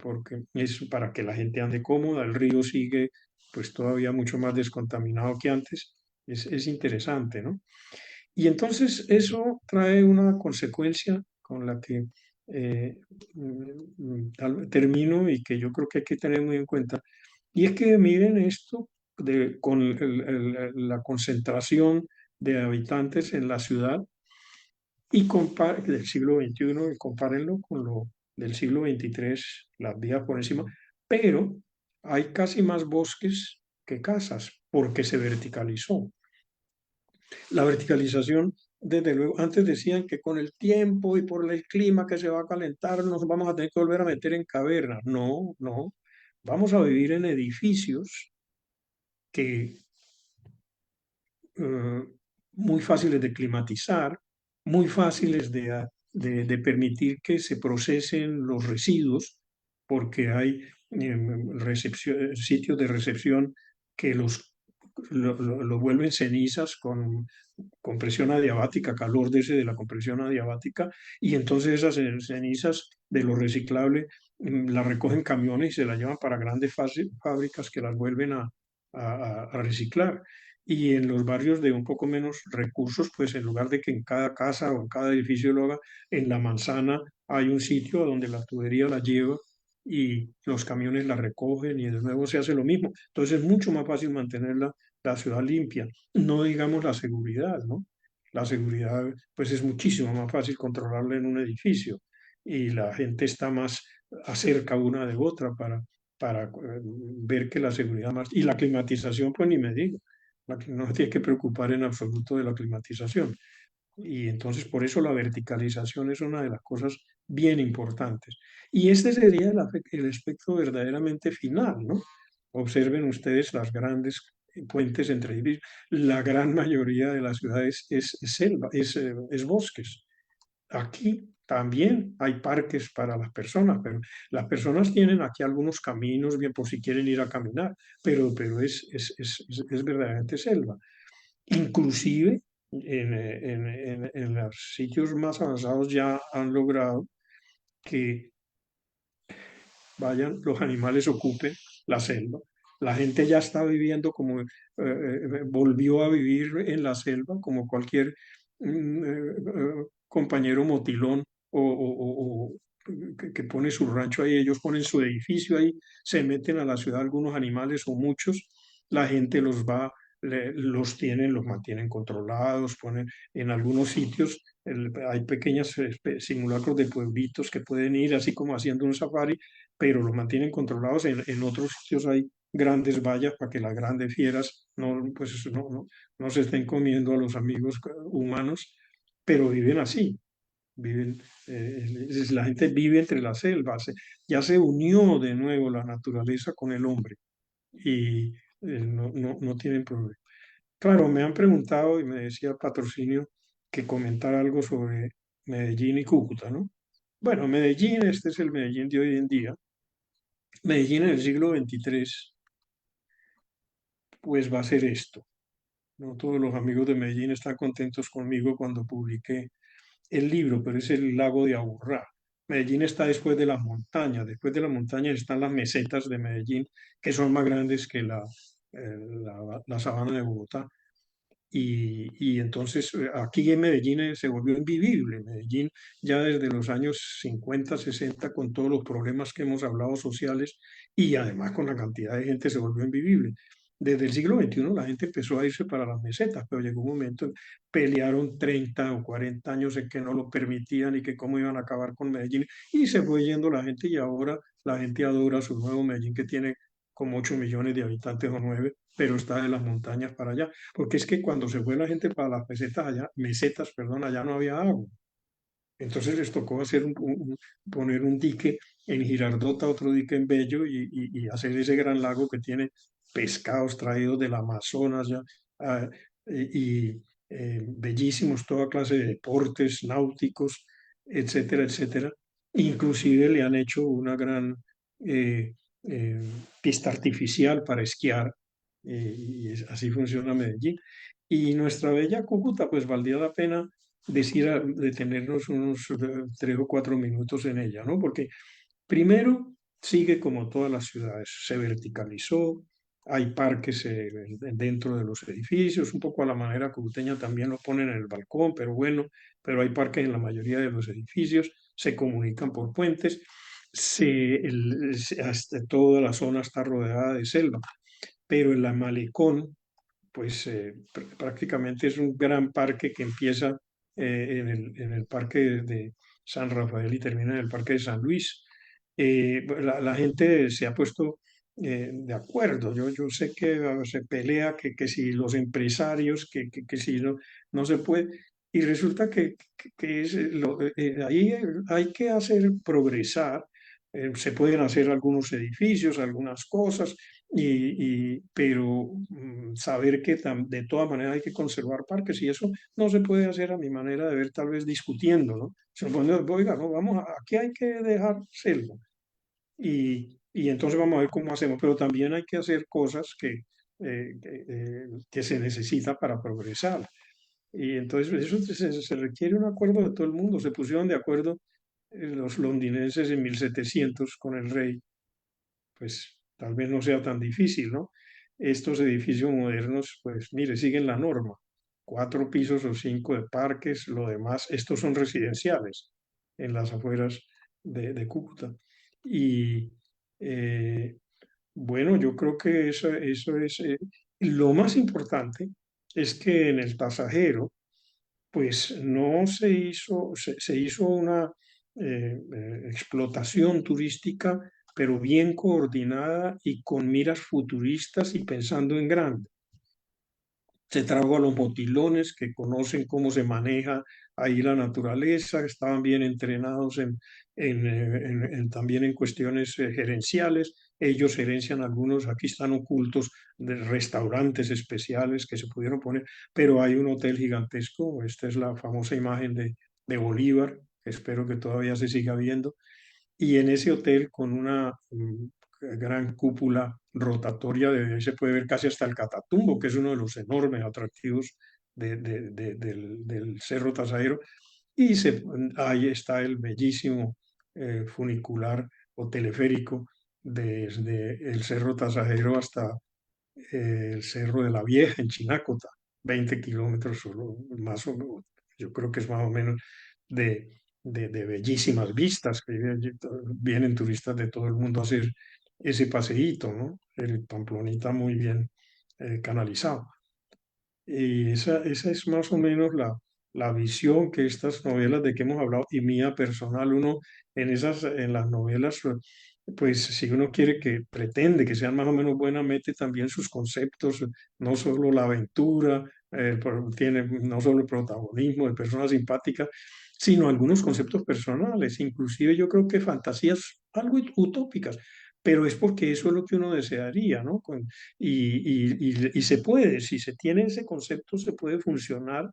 porque es para que la gente ande cómoda. El río sigue pues todavía mucho más descontaminado que antes. Es interesante, ¿no? Y entonces eso trae una consecuencia con la que termino y que yo creo que hay que tener muy en cuenta. Y es que miren esto con la concentración de habitantes en la ciudad del siglo XXI y compárenlo con lo del siglo XXIII, las vías por encima, pero hay casi más bosques que casas porque se verticalizó. La verticalización, desde luego, antes decían que con el tiempo y por el clima que se va a calentar nos vamos a tener que volver a meter en cavernas. No, no, vamos a vivir en edificios que eh, muy fáciles de climatizar, muy fáciles de permitir que se procesen los residuos, porque hay sitios de recepción que lo vuelven cenizas con compresión adiabática, calor de la compresión adiabática, y entonces esas cenizas de lo reciclable las recogen camiones y se las llevan para grandes fábricas que las vuelven a reciclar. Y en los barrios de un poco menos recursos, pues en lugar de que en cada casa o en cada edificio lo haga, en la manzana hay un sitio donde la tubería la lleva y los camiones la recogen y de nuevo se hace lo mismo. Entonces es mucho más fácil mantener la ciudad limpia. No digamos la seguridad, ¿no? La seguridad, pues es muchísimo más fácil controlarla en un edificio y la gente está más acerca una de otra para ver que la seguridad más... Y la climatización, pues ni me digo. No se tiene que preocupar en absoluto de la climatización. Y entonces por eso la verticalización es una de las cosas bien importantes. Y este sería el aspecto verdaderamente final, ¿no? Observen ustedes las grandes puentes entre edificios. La gran mayoría de las ciudades es selva, es bosques. Aquí también hay parques para las personas, pero las personas tienen aquí algunos caminos bien por si quieren ir a caminar, pero es verdaderamente selva. Inclusive en los sitios más avanzados ya han logrado que los animales ocupen la selva. La gente ya está viviendo volvió a vivir en la selva como cualquier compañero motilón o que pone su rancho ahí, ellos ponen su edificio ahí, se meten a la ciudad algunos animales o muchos, la gente los tienen, los mantienen controlados, ponen en algunos sitios, hay pequeños simulacros de pueblitos que pueden ir así como haciendo un safari, pero los mantienen controlados. En otros sitios hay grandes vallas para que las grandes fieras no se estén comiendo a los amigos humanos, pero viven así. Viven, la gente vive entre las selvas, ya se unió de nuevo la naturaleza con el hombre y no tienen problema. Claro, me han preguntado y me decía Patrocinio que comentar algo sobre Medellín y Cúcuta, ¿no? Bueno, Medellín, este es el Medellín de hoy en día. Medellín en el siglo XXIII, pues va a ser esto. No todos los amigos de Medellín están contentos conmigo cuando publiqué el libro, pero es el lago de Aburrá. Medellín está después de las montañas están las mesetas de Medellín, que son más grandes que la sabana de Bogotá. Y entonces aquí en Medellín se volvió invivible. Medellín ya desde los años 50, 60, con todos los problemas que hemos hablado sociales y además con la cantidad de gente se volvió invivible. Desde el siglo XXI la gente empezó a irse para las mesetas, pero llegó un momento, pelearon 30 o 40 años en que no lo permitían y que cómo iban a acabar con Medellín y se fue yendo la gente y ahora la gente adora su nuevo Medellín que tiene como 8 millones de habitantes o 9, pero está de las montañas para allá. Porque es que cuando se fue la gente para las mesetas, perdón, allá no había agua. Entonces les tocó hacer poner un dique en Girardota, otro dique en Bello y hacer ese gran lago que tiene pescados traídos del Amazonas ya, ah, bellísimos, toda clase de deportes náuticos, etcétera, etcétera. Inclusive le han hecho una gran eh, eh, pista artificial para esquiar así funciona Medellín. Y nuestra bella Cúcuta, pues valdría la pena detenernos unos 3 o 4 minutos en ella, ¿no? Porque primero sigue como todas las ciudades, se verticalizó, hay parques dentro de los edificios, un poco a la manera cucuteña también lo ponen en el balcón, pero bueno, pero hay parques en la mayoría de los edificios, se comunican por puentes, hasta toda la zona está rodeada de selva, pero en la Malecón pues prácticamente es un gran parque que empieza en el parque de San Rafael y termina en el parque de San Luis. La gente se ha puesto de acuerdo. Yo sé que se pelea que si los empresarios, que si no se puede. Y resulta que ahí hay que hacer progresar. Se pueden hacer algunos edificios, algunas cosas, pero saber que de todas maneras hay que conservar parques y eso no se puede hacer a mi manera de ver, tal vez discutiendo, ¿no? Se supone, oiga, no, aquí hay que dejar selva y entonces vamos a ver cómo hacemos, pero también hay que hacer cosas que se necesita para progresar. Y entonces eso se requiere un acuerdo de todo el mundo. Se pusieron de acuerdo los londinenses en 1700 con el rey, pues tal vez no sea tan difícil, ¿no? Estos edificios modernos, pues mire, siguen la norma. 4 pisos o 5 de parques, lo demás, estos son residenciales en las afueras de Cúcuta. Y eh, bueno, yo creo que eso es lo más importante es que en el pasajero pues no se hizo una explotación turística, pero bien coordinada y con miras futuristas y pensando en grande. Se trajo a los motilones que conocen cómo se maneja ahí la naturaleza, estaban bien entrenados también en cuestiones gerenciales. Ellos gerencian algunos, aquí están ocultos, de restaurantes especiales que se pudieron poner, pero hay un hotel gigantesco. Esta es la famosa imagen de Bolívar, que espero que todavía se siga viendo, y en ese hotel con una gran cúpula rotatoria, de ahí se puede ver casi hasta el Catatumbo, que es uno de los enormes atractivos del Cerro Tasadero, y ahí está el bellísimo funicular o teleférico desde el Cerro Tasadero hasta el Cerro de la Vieja en Chinácota, 20 kilómetros solo, más o menos, yo creo que es más o menos de bellísimas vistas, que vienen turistas de todo el mundo a hacer ese paseíto, ¿no? El Pamplonita muy bien canalizado. Y esa es más o menos la visión que estas novelas de que hemos hablado y mía personal, uno en las novelas, pues si uno quiere pretende que sean más o menos buenas, mete también sus conceptos, no solo la aventura, tiene no solo el protagonismo de personas simpáticas, sino algunos conceptos personales, inclusive yo creo que fantasías algo utópicas, pero es porque eso es lo que uno desearía, ¿no? Y se puede, si se tiene ese concepto, se puede funcionar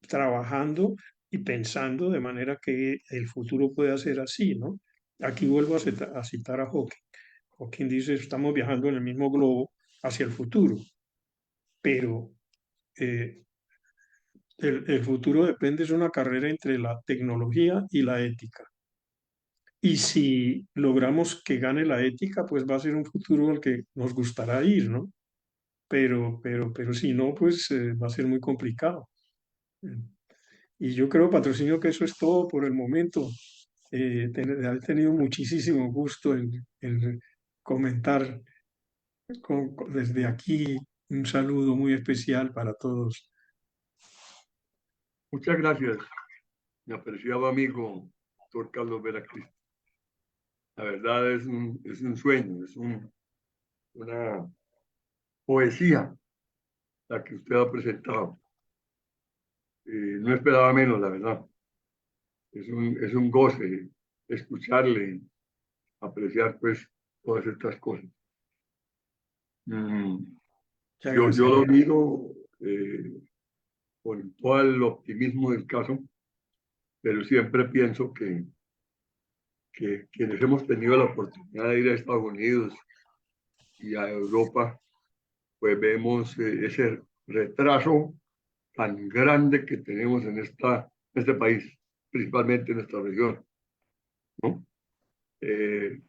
trabajando y pensando de manera que el futuro pueda ser así, ¿no? Aquí vuelvo a citar a Hawking. Hawking dice, estamos viajando en el mismo globo hacia el futuro, pero eh, el futuro depende de una carrera entre la tecnología y la ética. Y si logramos que gane la ética, pues va a ser un futuro al que nos gustará ir, ¿no? pero si no, pues va a ser muy complicado. Y yo creo, patrocinio, que eso es todo por el momento. He tenido muchísimo gusto en comentar desde aquí un saludo muy especial para todos. Muchas gracias, mi apreciado amigo doctor Carlos Vera-Cristo. La verdad es un sueño, una poesía la que usted ha presentado. No esperaba menos, la verdad. Es un goce escucharle y apreciar pues todas estas cosas. Mm, Muchas yo gracias. lo miro con todo el optimismo del caso, pero siempre pienso que quienes hemos tenido la oportunidad de ir a Estados Unidos y a Europa, pues vemos ese retraso tan grande que tenemos en este país, principalmente en nuestra región, ¿no? Eh,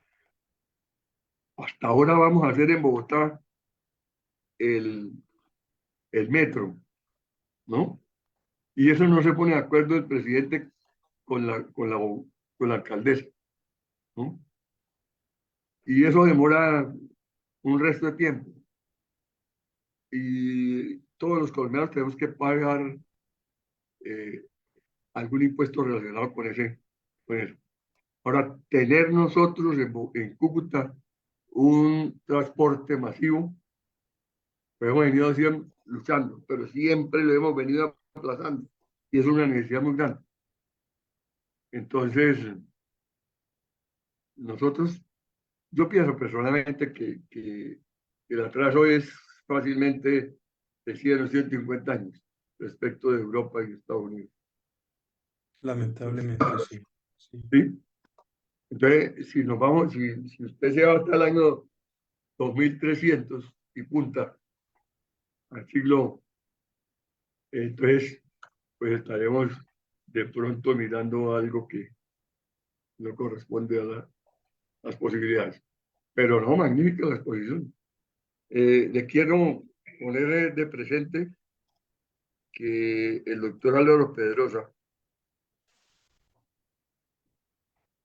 Hasta ahora vamos a hacer en Bogotá el, el metro, ¿no? Y eso no se pone de acuerdo el presidente con la alcaldesa, ¿no? Y eso demora un resto de tiempo. Y todos los colombianos tenemos que pagar eh, algún impuesto relacionado con eso. Ahora, tener nosotros en Cúcuta un transporte masivo, pues hemos venido siempre luchando, pero siempre lo hemos venido aplazando y es una necesidad muy grande. Entonces, nosotros, yo pienso personalmente que el atraso es fácilmente de 100 o 150 años respecto de Europa y Estados Unidos. Lamentablemente, sí. Sí. ¿Sí? Entonces, si nos vamos, si usted se va hasta el año 2300 y punta al siglo, entonces, pues estaremos de pronto mirando algo que no corresponde a las posibilidades. Pero no, magnífica la exposición. Le quiero poner de presente que el doctor Álvaro Pedrosa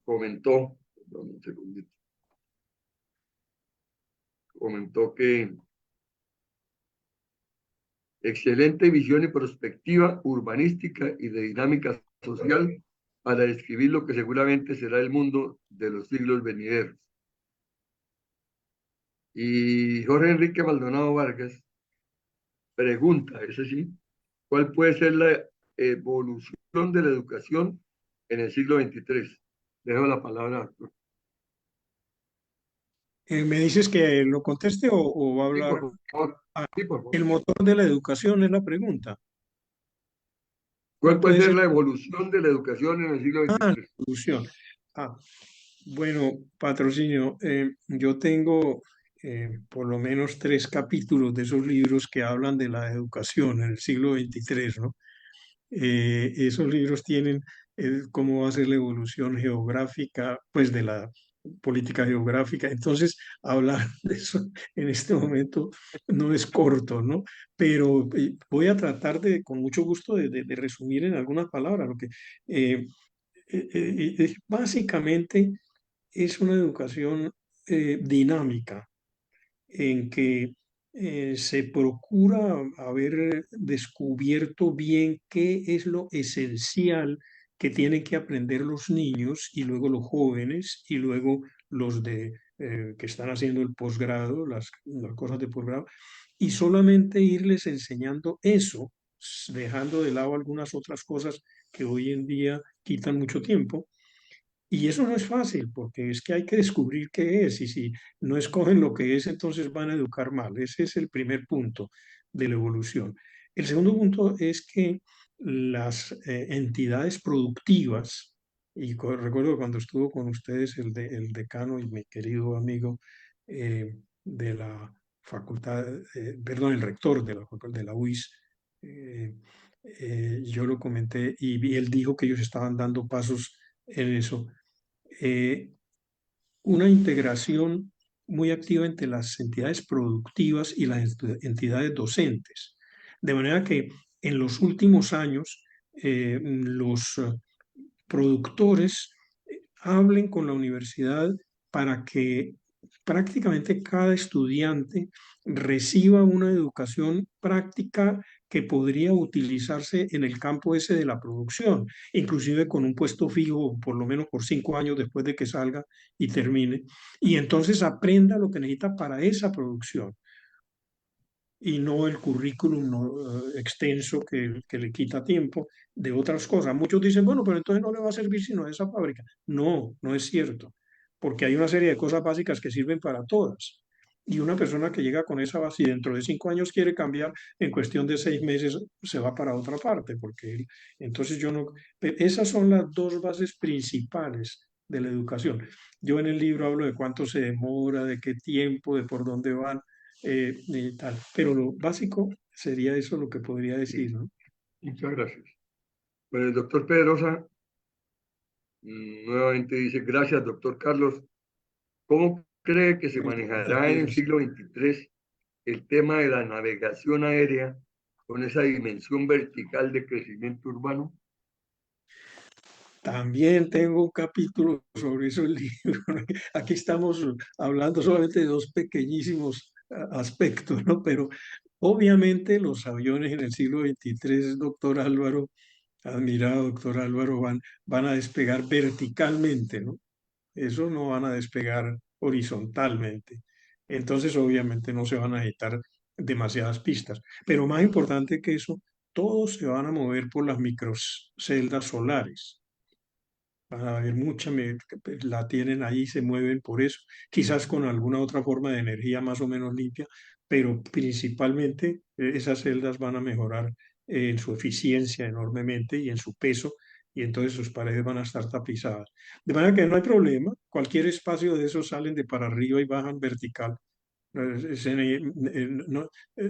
comentó, perdón, un segundito, comentó que excelente visión y perspectiva urbanística y de dinámica social para describir lo que seguramente será el mundo de los siglos venideros. Y Jorge Enrique Maldonado Vargas pregunta, es así, ¿cuál puede ser la evolución de la educación en el siglo XXIII? Dejo la palabra, doctor. ¿Me dices que lo conteste o va a Sí, hablar? por favor. Ah, Sí, por favor. el motor de la educación es la pregunta. ¿Cuál ¿Cuál puede puede ser ser la evolución de la educación en el siglo la XXIII? solución? Ah, bueno, patrocinio, yo tengo por lo menos 3 capítulos de esos libros que hablan de la educación en el siglo XXIII, ¿no? Esos libros tienen cómo va a ser la evolución geográfica, pues de la política geográfica. Entonces, hablar de eso en este momento no es corto, ¿no? Pero voy a tratar con mucho gusto, de resumir en algunas palabras. Lo que básicamente es una educación dinámica en que se procura haber descubierto bien qué es lo esencial que tienen que aprender los niños y luego los jóvenes y luego los que están haciendo el posgrado, las cosas de posgrado, y solamente irles enseñando eso, dejando de lado algunas otras cosas que hoy en día quitan mucho tiempo. Y eso no es fácil, porque es que hay que descubrir qué es, y si no escogen lo que es, entonces van a educar mal. Ese es el primer punto de la evolución. El segundo punto es que las entidades productivas, y recuerdo cuando estuvo con ustedes el decano y mi querido amigo de la facultad, perdón, el rector de la facultad de la UIS, eh, yo lo comenté y él dijo que ellos estaban dando pasos en eso. eh, una integración muy activa entre las entidades productivas y las entidades docentes. De manera que en los últimos años los productores hablen con la universidad para que prácticamente cada estudiante reciba una educación práctica que podría utilizarse en el campo ese de la producción, inclusive con un puesto fijo, por lo menos por 5 años después de que salga y termine, y entonces aprenda lo que necesita para esa producción y no el currículum extenso que le quita tiempo de otras cosas. Muchos dicen, bueno, pero entonces no le va a servir sino a esa fábrica. No, no es cierto, porque hay una serie de cosas básicas que sirven para todas. Y una persona que llega con esa base y dentro de 5 años quiere cambiar, en cuestión de 6 meses se va para otra parte, porque entonces yo no... Esas son las dos bases principales de la educación. Yo en el libro hablo de cuánto se demora, de qué tiempo, de por dónde van, y tal. Pero lo básico sería eso lo que podría decir, ¿no? Muchas gracias. Bueno, el doctor Pedrosa nuevamente dice, gracias, doctor Carlos. ¿Cómo cree que se manejará en el siglo XXIII el tema de la navegación aérea con esa dimensión vertical de crecimiento urbano? También tengo un capítulo sobre eso en el libro. Aquí estamos hablando solamente de dos pequeñísimos aspectos, ¿no? Pero obviamente los aviones en el siglo XXIII, doctor Álvaro, admirado doctor Álvaro, van a despegar verticalmente, ¿no? Eso no van a despegar horizontalmente. Entonces, obviamente, no se van a necesitar demasiadas pistas. Pero más importante que eso, todos se van a mover por las microceldas solares. Van a haber mucha, la tienen ahí, se mueven por eso. Quizás con alguna otra forma de energía más o menos limpia, pero principalmente esas celdas van a mejorar en su eficiencia enormemente y en su peso, y entonces sus paredes van a estar tapizadas. De manera que no hay problema, cualquier espacio de esos salen de para arriba y bajan vertical.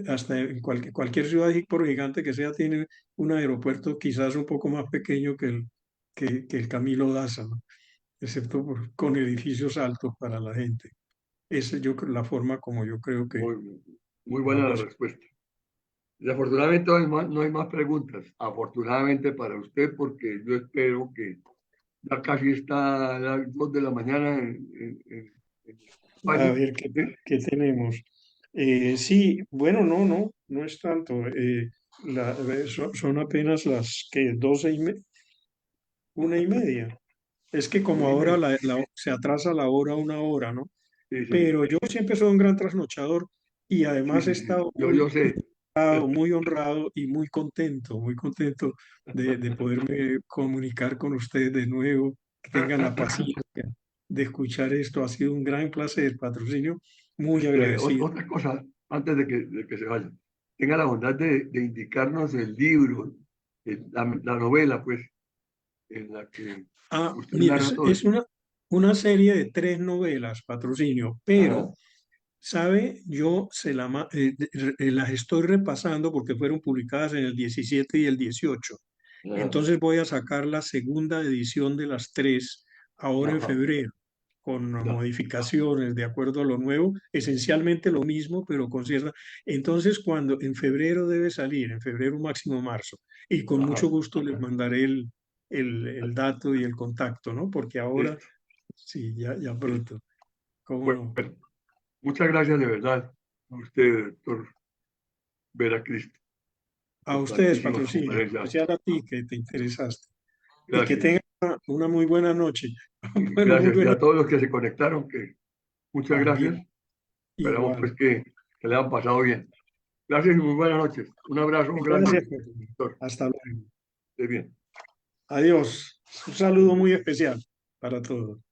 Hasta en cualquier ciudad, por gigante que sea, tiene un aeropuerto quizás un poco más pequeño que el Camilo Daza, ¿no? Excepto con edificios altos para la gente. Esa yo la forma como yo creo que Muy, muy va buena a la pasar. respuesta. Desafortunadamente no hay más preguntas. Afortunadamente para usted, porque yo espero que ya casi está a las 2 de la mañana en A España. ver ¿Sí? qué tenemos. Sí, bueno, no es tanto. Son apenas las que 1:30. Es que como Una y ahora media. se atrasa la hora 1 hora, ¿no? Sí, sí, Pero yo siempre soy un gran trasnochador y sí, además he sí, sí. estado Yo sé. muy honrado y muy contento de poderme comunicar con ustedes de nuevo, que tengan la paciencia de escuchar esto. Ha sido un gran placer, patrocinio, muy agradecido. Otra cosa, antes de que se vaya, tenga la bondad de indicarnos el libro, la novela, pues, en la que usted Mire, narra todo es esto. una serie de 3 novelas, patrocinio, pero, Ajá, ¿sabe? Yo las estoy repasando porque fueron publicadas en el 17 y el 18. ajá, Entonces voy a sacar la segunda edición de las 3 ahora en ajá, febrero, con ya, modificaciones de acuerdo a lo nuevo, esencialmente lo mismo, pero con cierta... Entonces, cuando en febrero debe salir, en febrero máximo marzo, y con mucho ajá, gusto les mandaré el dato y el contacto, ¿no? Porque ahora, listo, sí, ya listo. pronto, ¿cómo Bueno, no? muchas gracias de verdad a usted, doctor Veracristo. A ustedes, Importantísima patrocinio, conferencia. especial a ti que te interesaste. Y que Gracias. tengan una muy buena noche. Bueno, muy Gracias. Y buena a todos los que se conectaron, que muchas también, gracias. Esperamos pues igual. que le han pasado bien. Gracias y muy buenas noches. Un abrazo Gracias, grande, patrocinio. doctor. Hasta luego. Esté bien. Adiós. Un saludo muy especial para todos.